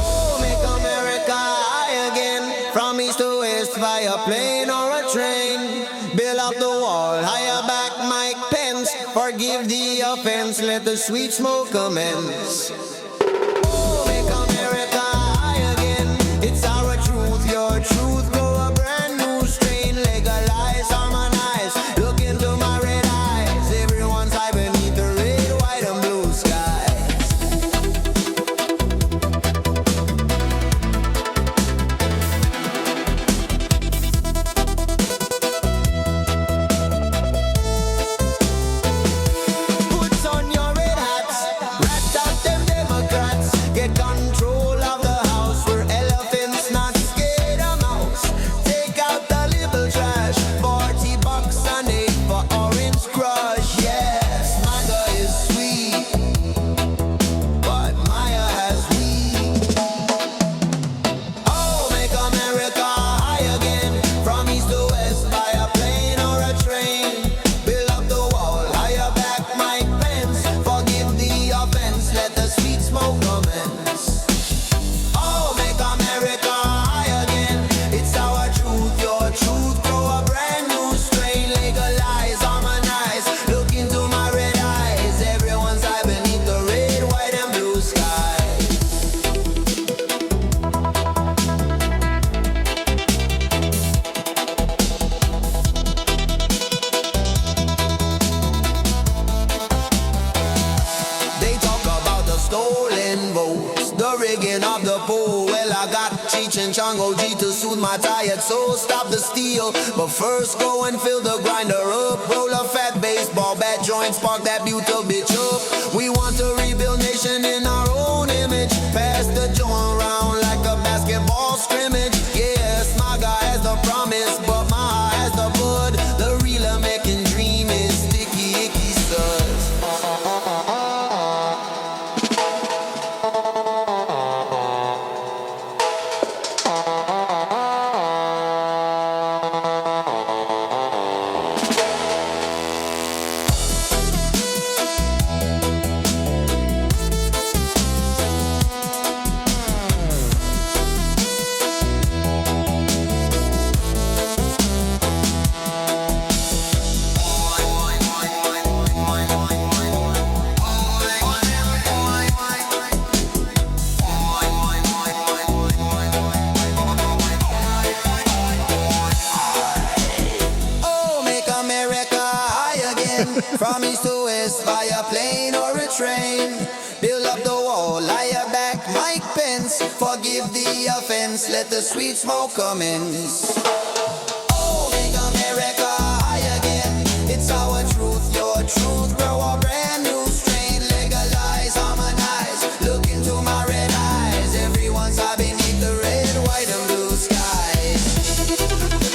Oh, make America high again. From east to west via plane or a train. Build up the wall, higher back Mike Pence. Forgive the offense, let the sweet smoke commence. Oh, make America high again. It's our truth, your truth. Grow a brand new strain. Legalize, harmonize. Look into my red eyes. Everyone's high beneath the red, white, and blue skies. Put on your red hats, rat tat them dead and Chongo G to soothe my tired soul. Stop the steal, but first go and fill the grinder up. Roll a fat baseball bat joint, spark that butyl bitch up. We want to rebuild nation in our own image. Pass the joint round like a basketball scrimmage. Yes, my guy has the promise, but my heart has the bud. The real American dream is sticky, icky suds. From east to west, via plane or a train. Build up the wall, lie back, Mike Pence. Forgive the offense, let the sweet smoke commence. Oh, make America high again. It's our truth, your truth. Grow a brand new strain. Legalize, harmonize. Look into my red eyes. Everyone's high beneath the red, white, and blue skies.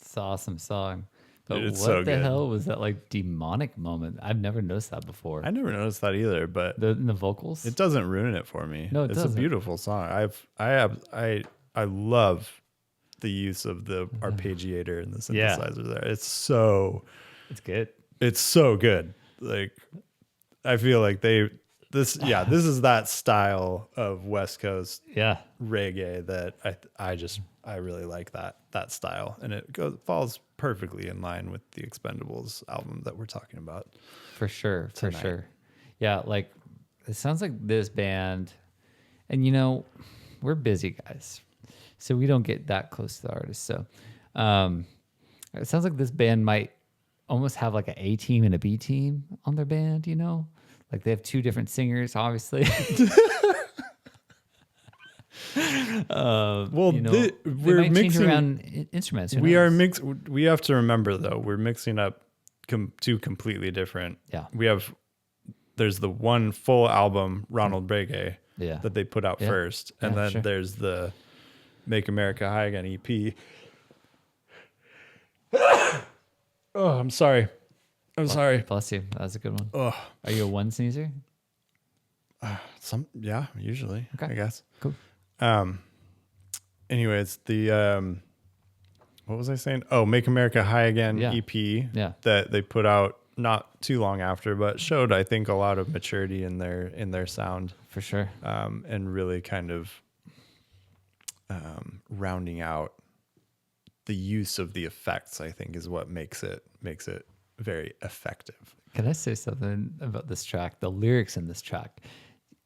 It's an awesome song. But Dude, it's what so the good. hell was that like demonic moment? I've never noticed that before. I never noticed that either, but The vocals. it doesn't ruin it for me. No, it it's doesn't. a beautiful song. I love the use of the arpeggiator and the Yeah. synthesizer there. It's good. It's so good. Like I feel like this is that style of West Coast Yeah. reggae that I really like that style, and it falls perfectly in line with the Expendables album that we're talking about. For sure. For Tonight. sure. Yeah. Like it sounds like this band, and you know, we're busy guys, so we don't get that close to the artist. So it sounds like this band might almost have like an A team and a B team on their band, you know? Like they have two different singers, obviously. Well, You know, we're they might change mixing around instruments. who We are knows? We have to remember though, we're mixing up two completely different. Yeah. There's the one full album Ronald Reggae Yeah. that they put out Yeah. first, and Yeah, then sure. there's the Make America High Again EP. Oh, I'm sorry. I'm sorry. Bless you. That was a good one. Oh, Are you a one sneezer? usually, Okay. I guess. Cool. Anyways, the what was I saying? Oh, Make America High Again Yeah. EP Yeah. that they put out not too long after, but showed I think a lot of maturity in their sound, For sure. and really kind of rounding out the use of the effects. I think is what makes it very effective. Can I say something about this track? The lyrics in this track.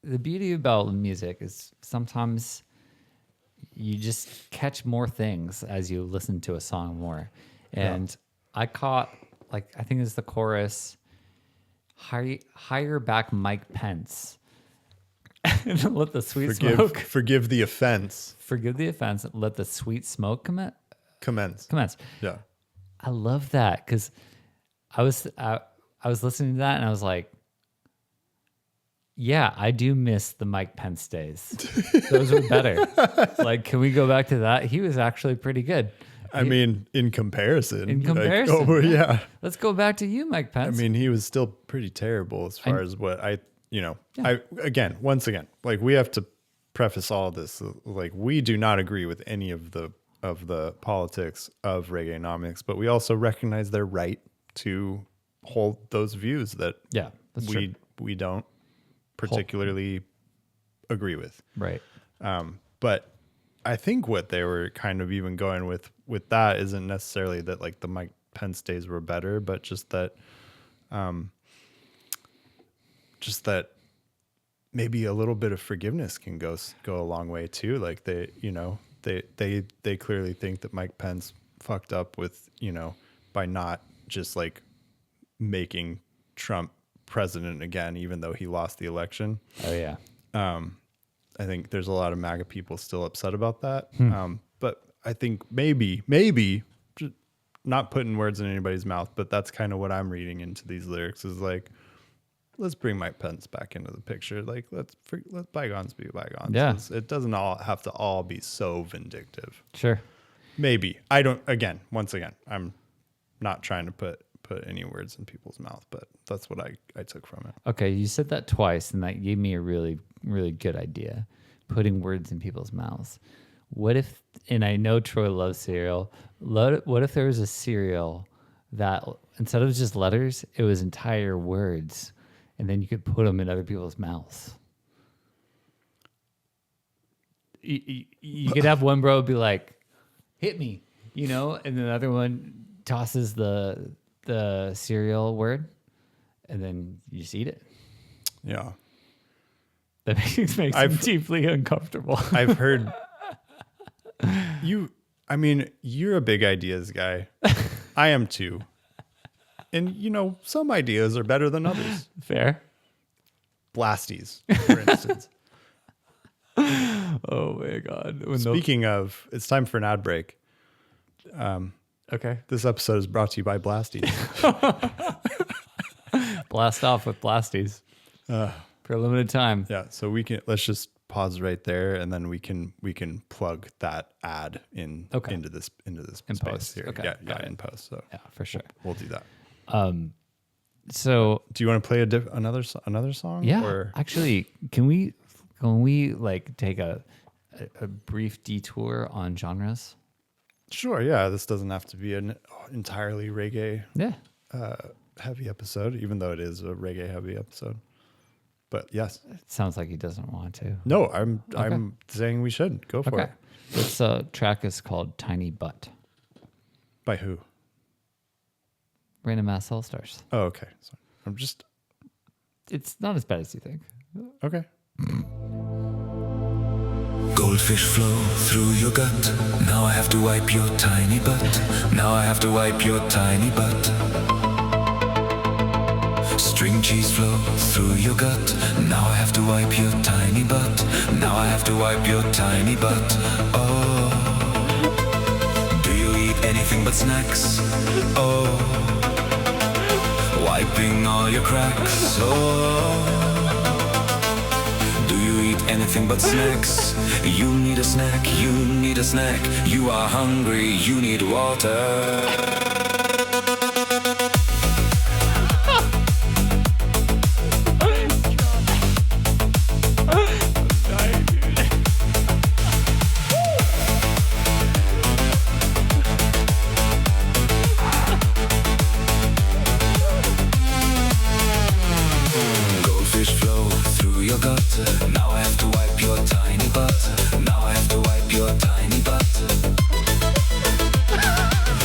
The beauty about music is sometimes you just catch more things as you listen to a song more. And I caught, like, I think it's the chorus, hire back Mike Pence. And let the sweet smoke. Forgive the offense. Forgive the offense. Let the sweet smoke Commence. commence. Yeah. I love that because I was listening to that and I was like, yeah, I do miss the Mike Pence days. Those were better. Like, can we go back to that? He was actually pretty good. I mean, in comparison. In like, comparison, yeah. Let's go back to you, Mike I Pence. mean, he was still pretty terrible as far as what once again, like we have to preface all of this. Like we do not agree with any of the politics of Reggaenomics, but we also recognize their right to hold those views that yeah, that's true. we don't particularly agree with. Right. But I think what they were kind of even going with that isn't necessarily that like the Mike Pence days were better, but just that maybe a little bit of forgiveness can go a long way too. Like they, you know, they clearly think that Mike Pence fucked up with, you know, by not just like making Trump president again, even though he lost the election. Oh yeah. I think there's a lot of MAGA people still upset about that. But I think maybe just not putting words in anybody's mouth, but that's kind of what I'm reading into these lyrics is like, let's bring Mike Pence back into the picture. Like let bygones be bygones. Yeah. It doesn't all have to all be so vindictive. Sure. Maybe once again, I'm not trying to put any words in people's mouth, but that's what I took from it. Okay, you said that twice, and that gave me a really, really good idea. Putting words in people's mouths. What if, and I know Troy loves cereal, what if there was a cereal that instead of just letters, it was entire words, and then you could put them in other people's mouths? You could have one bro be like, hit me, you know, and then the other one tosses the cereal word, and then you just eat it. Yeah. That makes me deeply uncomfortable. I've heard you're a big ideas guy. I am too. And you know, some ideas are better than others. Fair. Blasties, for instance. Oh my God. Speaking of, it's time for an ad break. Okay. This episode is brought to you by Blasties. Blast off with Blasties. For a limited time. Yeah, so let's just pause right there, and then we can plug that ad into this In space post. here. Okay, Yeah, in post. So Yeah, for sure. we'll do that. So Do you want to play another song? yeah, Or? actually, can we like take a brief detour on genres? Sure. Yeah, this doesn't have to be an entirely reggae Yeah. heavy episode, even though it is a reggae heavy episode. But yes. It sounds like he doesn't want to. No, I'm saying we should go for it. This track is called Tiny Butt. By who? Random Ass All Stars. Oh, okay. So It's not as bad as you think. okay. Goldfish flow through your gut. Now I have to wipe your tiny butt. Now I have to wipe your tiny butt. String cheese flow through your gut. Now I have to wipe your tiny butt. Now I have to wipe your tiny butt. Oh, do you eat anything but snacks? Oh, wiping all your cracks. Oh, anything but snacks. You need a snack, you need a snack. You are hungry, you need water. Goldfish flow through your gut. Now I have to wipe your tiny butt. Now I have to wipe your tiny butt.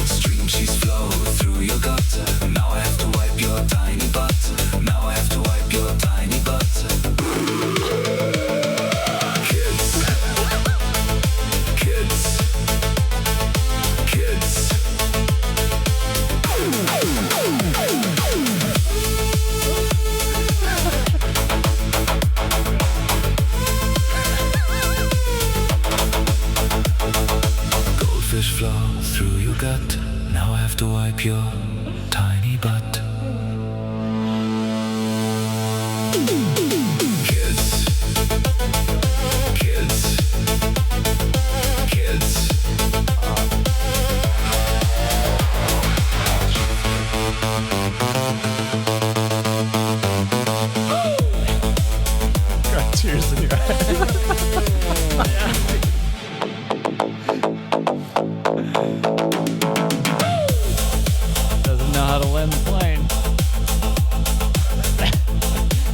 Stream cheese flow through your gut. Now I have to wipe your tiny butt. Now I have to wipe your tiny butt. Kids. Kids. Kids. Goldfish flow through your gut. Now I have to wipe your tiny butt. Kids. Kids. Kids. Got tears in your eyes. Doesn't know how to land the plane.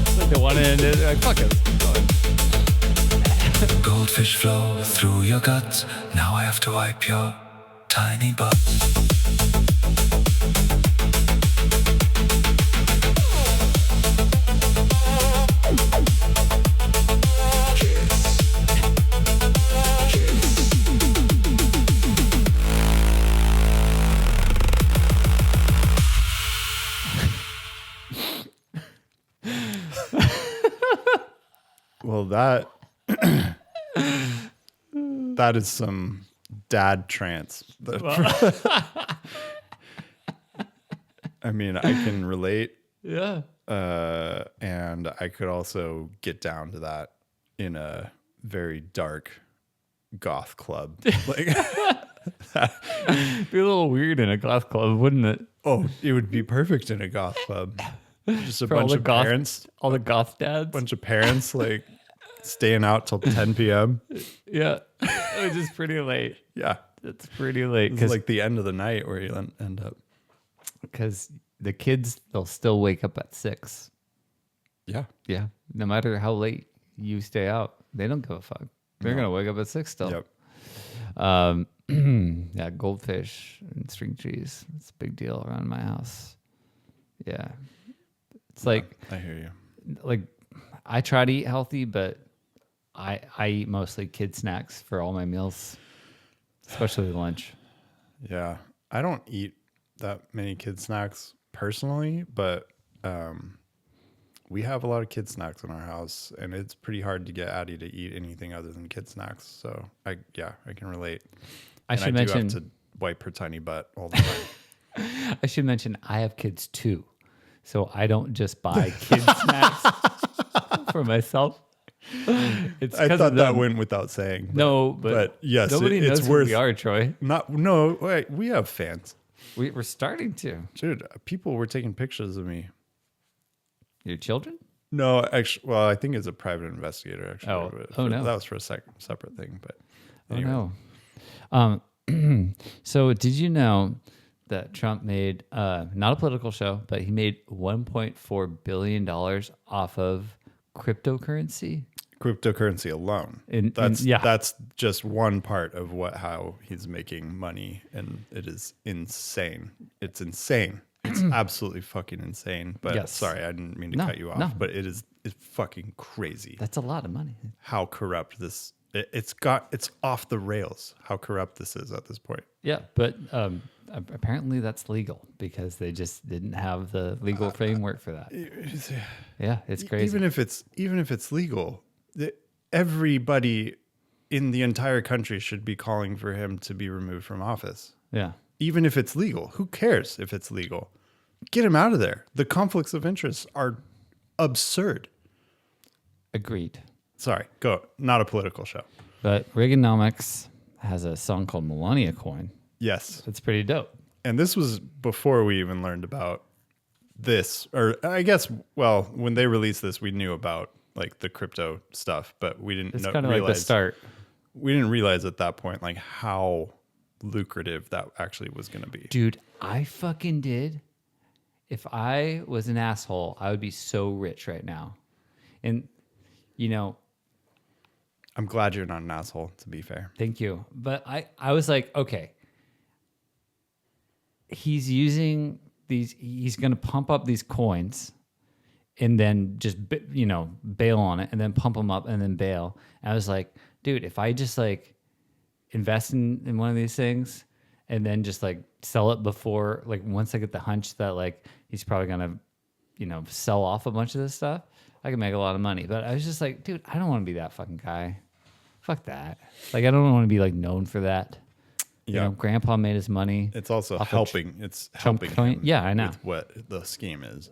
It's like they want to end it. They're like, fuck it. Let's keep going. Goldfish goldfish flow through your guts. Now I have to wipe your tiny butt. Well, that that is some dad trance. I mean, I can relate, Yeah. and I could also get down to that in a very dark goth club. Like, Be a little weird in a goth club, wouldn't it? oh, it would be perfect in a goth club. Just a For all bunch the of goth- parents, All the goth dads. bunch of parents like staying out till 10 p.m. Yeah. Which is pretty late. Yeah, It's pretty late it's because like the end of the night where you end up. the kids, they'll still wake up at 6. Yeah, Yeah. No matter how late you stay out, they don't give a fuck. They're going to wake up at 6 still. yep. Yeah, goldfish and string cheese. It's a big deal around my house. Yeah. It's like I hear you. I try to eat healthy, but I eat mostly kid snacks for all my meals, especially lunch. Yeah, I don't eat that many kid snacks personally, but we have a lot of kid snacks in our house, and it's pretty hard to get Addie to eat anything other than kid snacks. So I can relate. I And should do mention have to wipe her tiny butt all the time. I should mention I have kids too, so I don't just buy kid snacks for myself. It's I 'cause thought of that them. went without saying. No, but yes, nobody it's knows worth. who we are, Troy. No, wait, we have fans, We're starting to. dude. People were taking pictures of me. Your children? No, actually, well, I think it's a private investigator. Actually, Oh. but Oh, no. that was for a separate thing. But anyway. Oh no. So did you know that Trump made not a political show, but he made $1.4 billion off of cryptocurrency? Cryptocurrency alone. Yeah. That's just one part of how he's making money, and it is insane. It's insane. It's absolutely fucking insane. But Yes. sorry, I didn't mean to No, cut you off. no. But it's fucking crazy That's a lot of money. how corrupt this. It's off the rails. How corrupt this is at this point. Yeah, but apparently that's legal because they just didn't have the legal framework for that. Yeah, it's crazy. Even if it's legal, everybody in the entire country should be calling for him to be removed from office. Yeah. Even if it's legal. Who cares if it's legal? Get him out of there. The conflicts of interest are absurd. Agreed. Sorry, go. Not a political show. But Reggaenomics has a song called Melania Coin. Yes. It's pretty dope. And this was before we even learned about this. Or I guess, well, when they released this, we knew about like the crypto stuff, but we didn't It's know, kind of like the realize start. we didn't realize at that point like how lucrative that actually was going to be. Dude, I fucking did. If I was an asshole, I would be so rich right now. And, you know, I'm glad you're not an asshole, to be fair. thank you. But I was like, okay. He's using he's going to pump up these coins and then just, bail on it and then pump them up and then bail. And I was like, dude, if I just like invest in one of these things and then just like sell it before, like once I get the hunch that like he's probably going to, sell off a bunch of this stuff, I can make a lot of money. But I was just like, dude, I don't want to be that fucking guy. Fuck that. Like, I don't want to be like known for that. You know, Grandpa made his money. It's also off of helping. It's Trump helping coin. him Yeah, I know. with what the scheme is.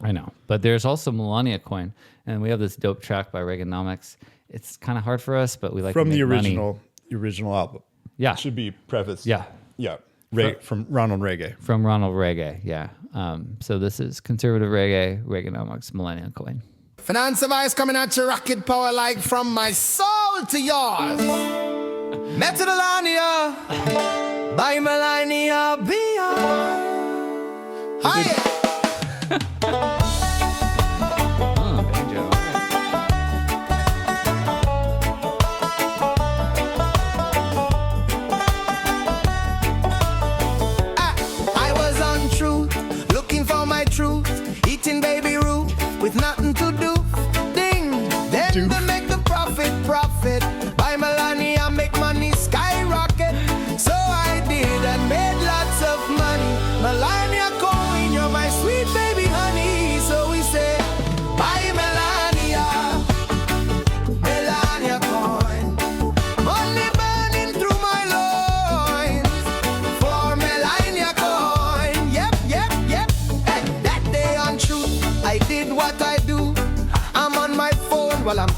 I know. But there's also Melania Coin. And we have this dope track by Reggaenomics. It's kind of hard for us, but we like From to the make money. original album. Yeah. Should be prefaced. Yeah. Yeah. From Ronald Reggae. From Ronald Reggae. Yeah. So this is conservative reggae, Reggaenomics, Millennial Coin. Finance advice coming at your rocket power like from my soul to yours. Metadolania by Melania Bia. Hi. Banjo.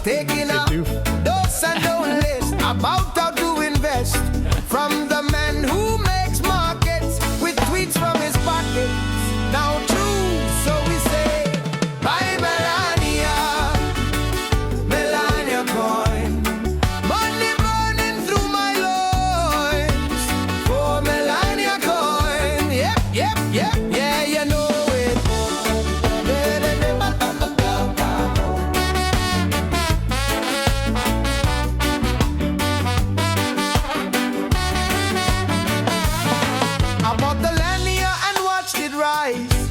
taking They a do. dose and don't list about how to invest. From the man who makes markets with tweets from his pocket. Now true, so we say, bye Melania, Melania coin. Money burning through my loins for Melania coin. Yep, yep, yep, yeah, you know it. I bought the Lania and watched it rise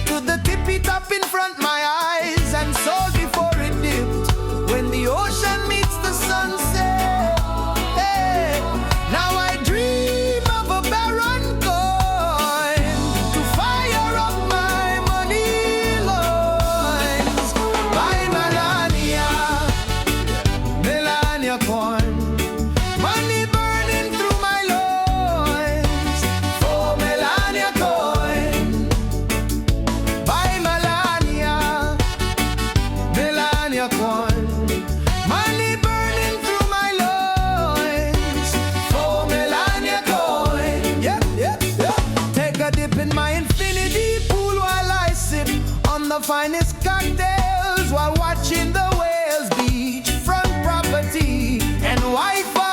to the tippy top in front my eyes, and sold before it dipped when the ocean meets the sunset. Hey, now I dream of a barren coin to fire up my money loins. By Melania, Melania coin. Money burning through my loins for Melania coin. By Melania, Melania coin. Money burning through my loins for Melania coin. Yep, yep, yep. Take a dip in my infinity pool while I sip on the finest cocktails while watching the whales beachfront property and Wi-Fi.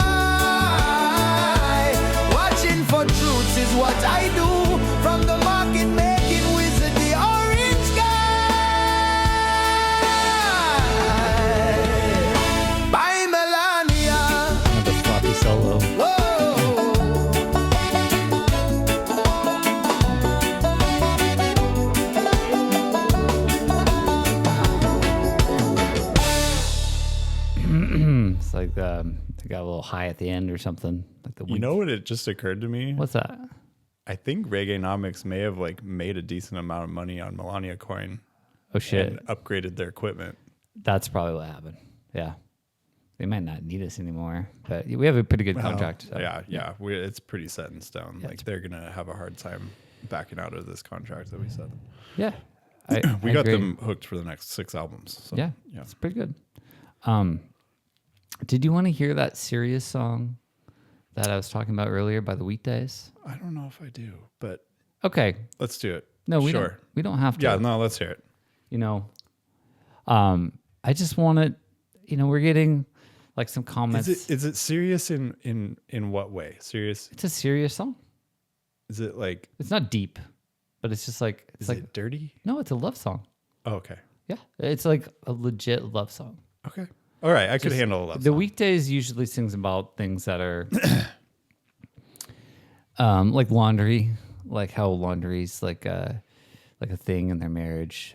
Watching for truths is what I do from the market making wizard the orange sky. By Melania. The floppy solo. Whoa. It's like they got a little high at the end or something. Like the You know what? It just occurred to me. what's that? I think Reggaenomics may have like made a decent amount of money on Melania coin Oh shit, and upgraded their equipment. that's probably what happened. Yeah, they might not need us anymore, but we have a pretty good contract. so- Yeah. It's pretty set in stone. Like they're gonna have a hard time backing out of this contract that we set. yeah. We I got agree. them hooked for the next 6 albums. So, Yeah, it's pretty good. Did you want to hear that serious song that I was talking about earlier by the Weekdays? I don't know if I do, but Okay, let's do it. no, we sure. don't. We don't have to. Yeah, no, let's hear it. You know, I just wanted. You know, we're getting like some comments. Is it serious in what way? Serious? It's a serious song. Is it like? It's not deep, but it's just like it's Is like it dirty? no, it's a love song. Oh, okay. Yeah, it's like a legit love song. Okay. All right. I could handle a love The song. Weekdays usually sings about things that are like laundry, like how laundry's like a thing in their marriage.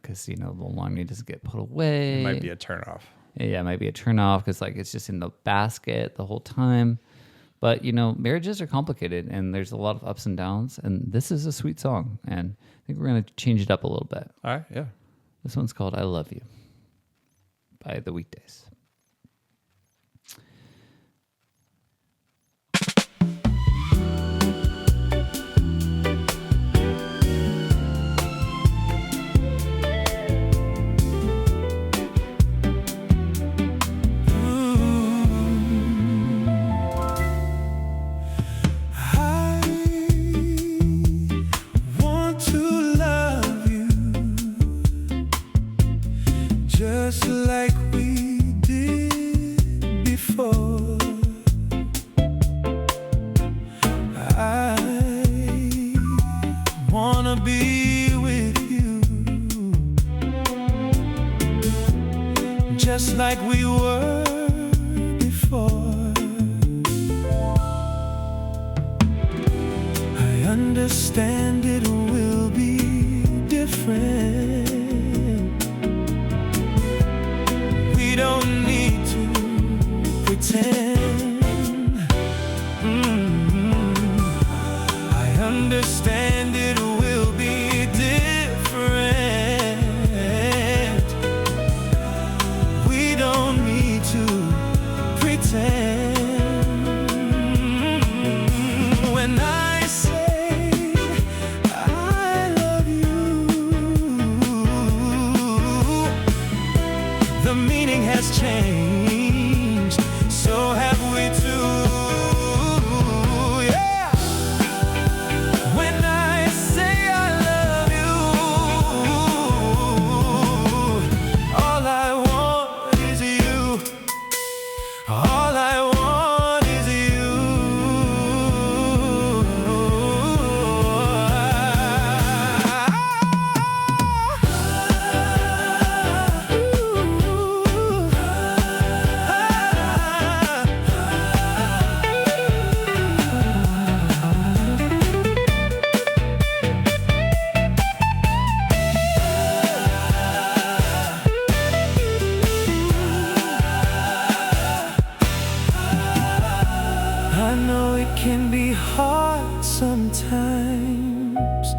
Because you know the laundry doesn't get put away. It might be a turnoff. Yeah, it might be a turn off because like it's just in the basket the whole time. But you know, marriages are complicated and there's a lot of ups and downs. And this is a sweet song, and I think we're gonna change it up a little bit. All right. Yeah. This one's called "I Love You" by the Weekdays. I want to love you just like we did before. I wanna be with you just like we were before. I understand it will be different. We don't need to pretend. I understand it will be different. We don't need to pretend. When I say I love you, the meaning has times.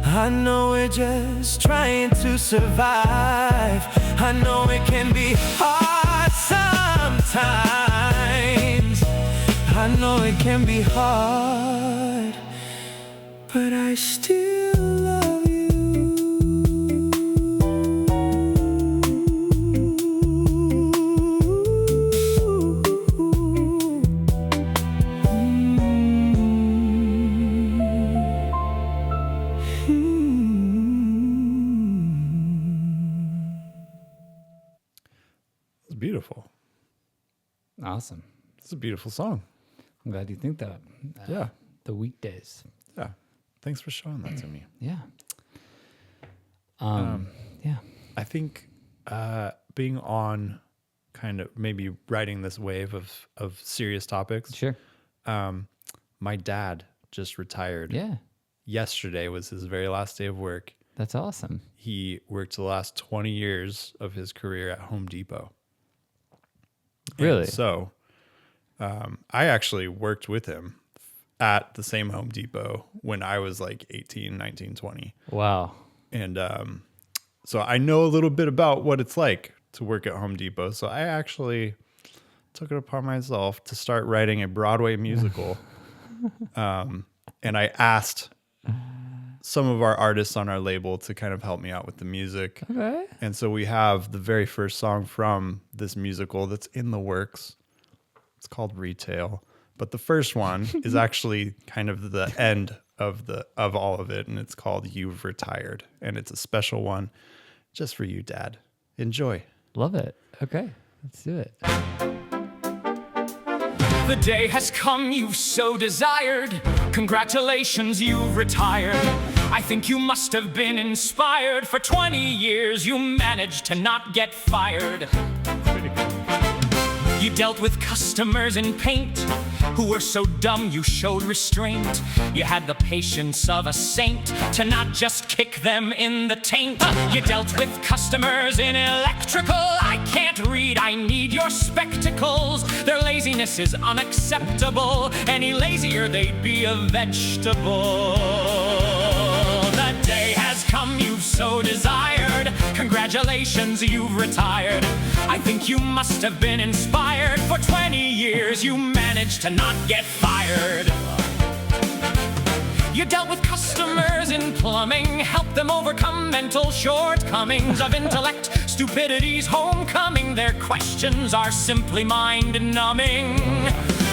I know we're just trying to survive. I know it can be hard sometimes. I know it can be hard, but I still love you. It's beautiful. Awesome. It's a beautiful song. I'm glad you think that. Yeah. The weekdays. Yeah. Thanks for showing that to me. Yeah. Yeah. I think being on kind of maybe riding this wave of serious topics. Sure. My dad just retired. Yeah. Yesterday was his very last day of work. That's awesome. He worked the last 20 years of his career at Home Depot. Really? And so I actually worked with him at the same Home Depot when I was like 18, 19, 20. Wow. And so I know a little bit about what it's like to work at Home Depot. So I actually took it upon myself to start writing a Broadway musical. And I asked some of our artists on our label to kind of help me out with the music. Okay. And so we have the very first song from this musical that's in the works. It's called Retail. But the first one is actually kind of the end of all of it, and it's called You've Retired. And it's a special one just for you, Dad. Enjoy. Love it. Okay. Let's do it. The day has come you've so desired. Congratulations, you've retired. I think you must have been inspired. For 20 years you managed to not get fired. You dealt with customers in paint who were so dumb you showed restraint. You had the patience of a saint to not just kick them in the taint. You dealt with customers in electrical. I can't read, I need your spectacles. Their laziness is unacceptable. Any lazier, they'd be a vegetable. The day has come you've so desired. Congratulations, you've retired. I think you must have been inspired. For 20 years you managed to not get fired. You dealt with customers in plumbing, helped them overcome mental shortcomings of intellect, stupidity's homecoming. Their questions are simply mind-numbing.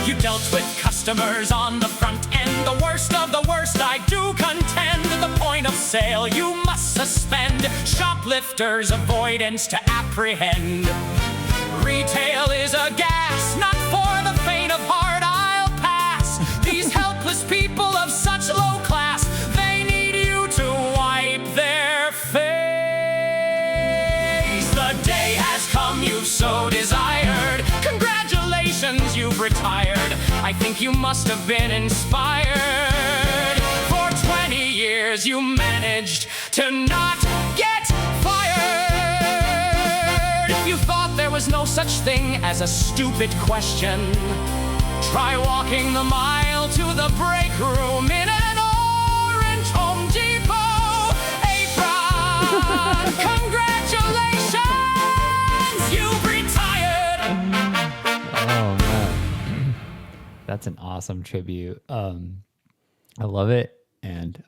You dealt with customers on the front end, the worst of the worst, I do contend. The point of sale you must suspend, shoplifters avoidance to apprehend. Retail is a gas, not for the faint of heart, I'll pass. These helpless people of such low class, they need you to wipe their face. The day has come you've so desired. Congratulations, you've retired. I think you must have been inspired. For 20 years you managed to not get fired. If you thought there was no such thing as a stupid question, try walking the mile to the break room in an orange Home Depot apron. Congratulations, you've retired. Oh man, that's an awesome tribute. I love it, and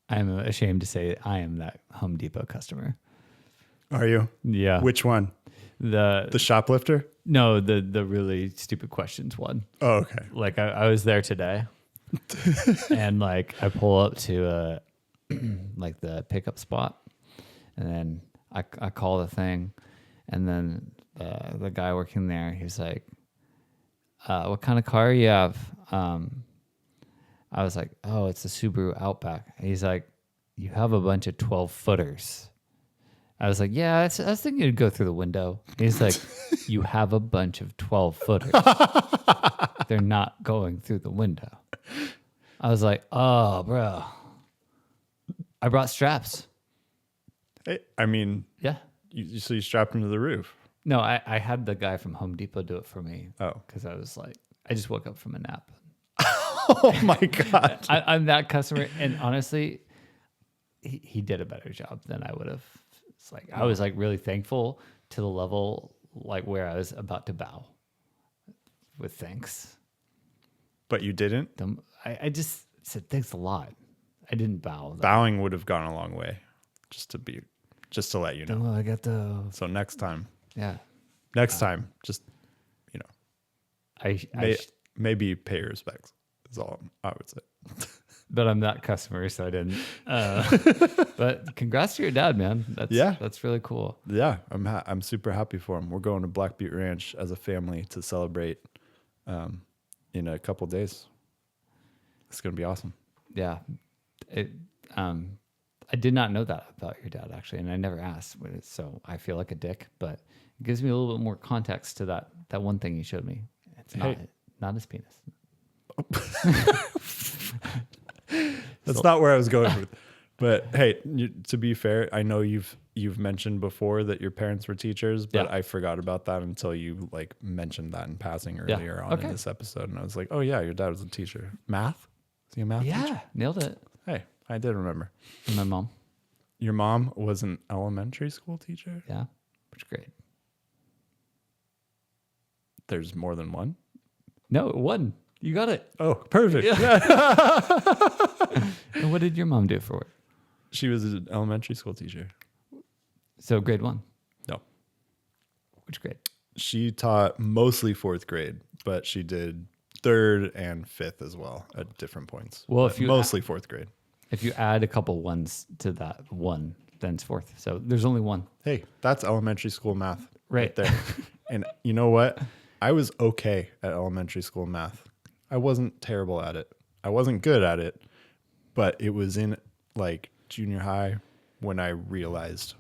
I'm ashamed to say I am that Home Depot customer. Are you? Yeah. Which one? The shoplifter? No, the really stupid questions one. Oh, okay. Like I was there today, and like I pull up to like the pickup spot, and then I call the thing, and then the guy working there, he's like, "What kind of car you have?" I was like, "Oh, it's a Subaru Outback." He's like, "You have a bunch of 12-footers." I was like, "Yeah, I was thinking it'd go through the window." He's like, "You have a bunch of 12-footers. They're not going through the window." I was like, "Oh, bro. I brought straps." Hey, I mean, Yeah. so you strapped him to the roof. No, I had the guy from Home Depot do it for me. Oh. Because I was like, I just woke up from a nap. Oh my God. I'm that customer, and honestly, he did a better job than I would have. It's like I was like really thankful to the level like where I was about to bow with thanks. But you didn't? I just said thanks a lot. I didn't bow. Bowing would have gone a long way, just to let you know. Oh, I got the So next time, yeah. time, just, you know, maybe pay your respects is all I would say. But I'm that customer, so I didn't. But congrats to your dad, man. That's really cool. Yeah, I'm super happy for him. We're going to Black Butte Ranch as a family to celebrate in a couple days. It's gonna be awesome. Yeah, I did not know that about your dad actually, and I never asked. So I feel like a dick, but it gives me a little bit more context to that one thing you showed me. It's not his penis. That's not where I was going with. But hey, to be fair, I know you've mentioned before that your parents were teachers, but I forgot about that until you like mentioned that in passing earlier on in this episode, and I was like, oh yeah, your dad was a teacher. Math? Is he a math teacher? Yeah, nailed it. Hey, I did remember. And my mom. Your mom was an elementary school teacher? Yeah, which grade? There's more than one? No, one. You got it. Oh, perfect. And what did your mom do for work? She was an elementary school teacher. So grade 1. No. Which grade? She taught mostly 4th grade, but she did 3rd and 5th as well at different points. Well, but if you mostly 4th grade. If you add a couple ones to that one, then it's 4th. So there's only one. Hey, that's elementary school math Right. there. And you know what? I was okay at elementary school math. I wasn't terrible at it. I wasn't good at it, but it was in like junior high when I realized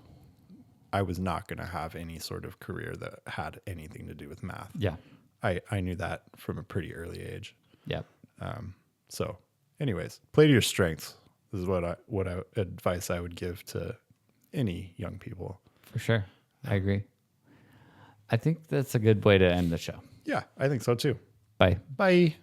I was not going to have any sort of career that had anything to do with math. Yeah. I knew that from a pretty early age. Yeah. So anyways, play to your strengths is what advice I would give to any young people. For sure. I agree. I think that's a good way to end the show. Yeah, I think so too. Bye. Bye.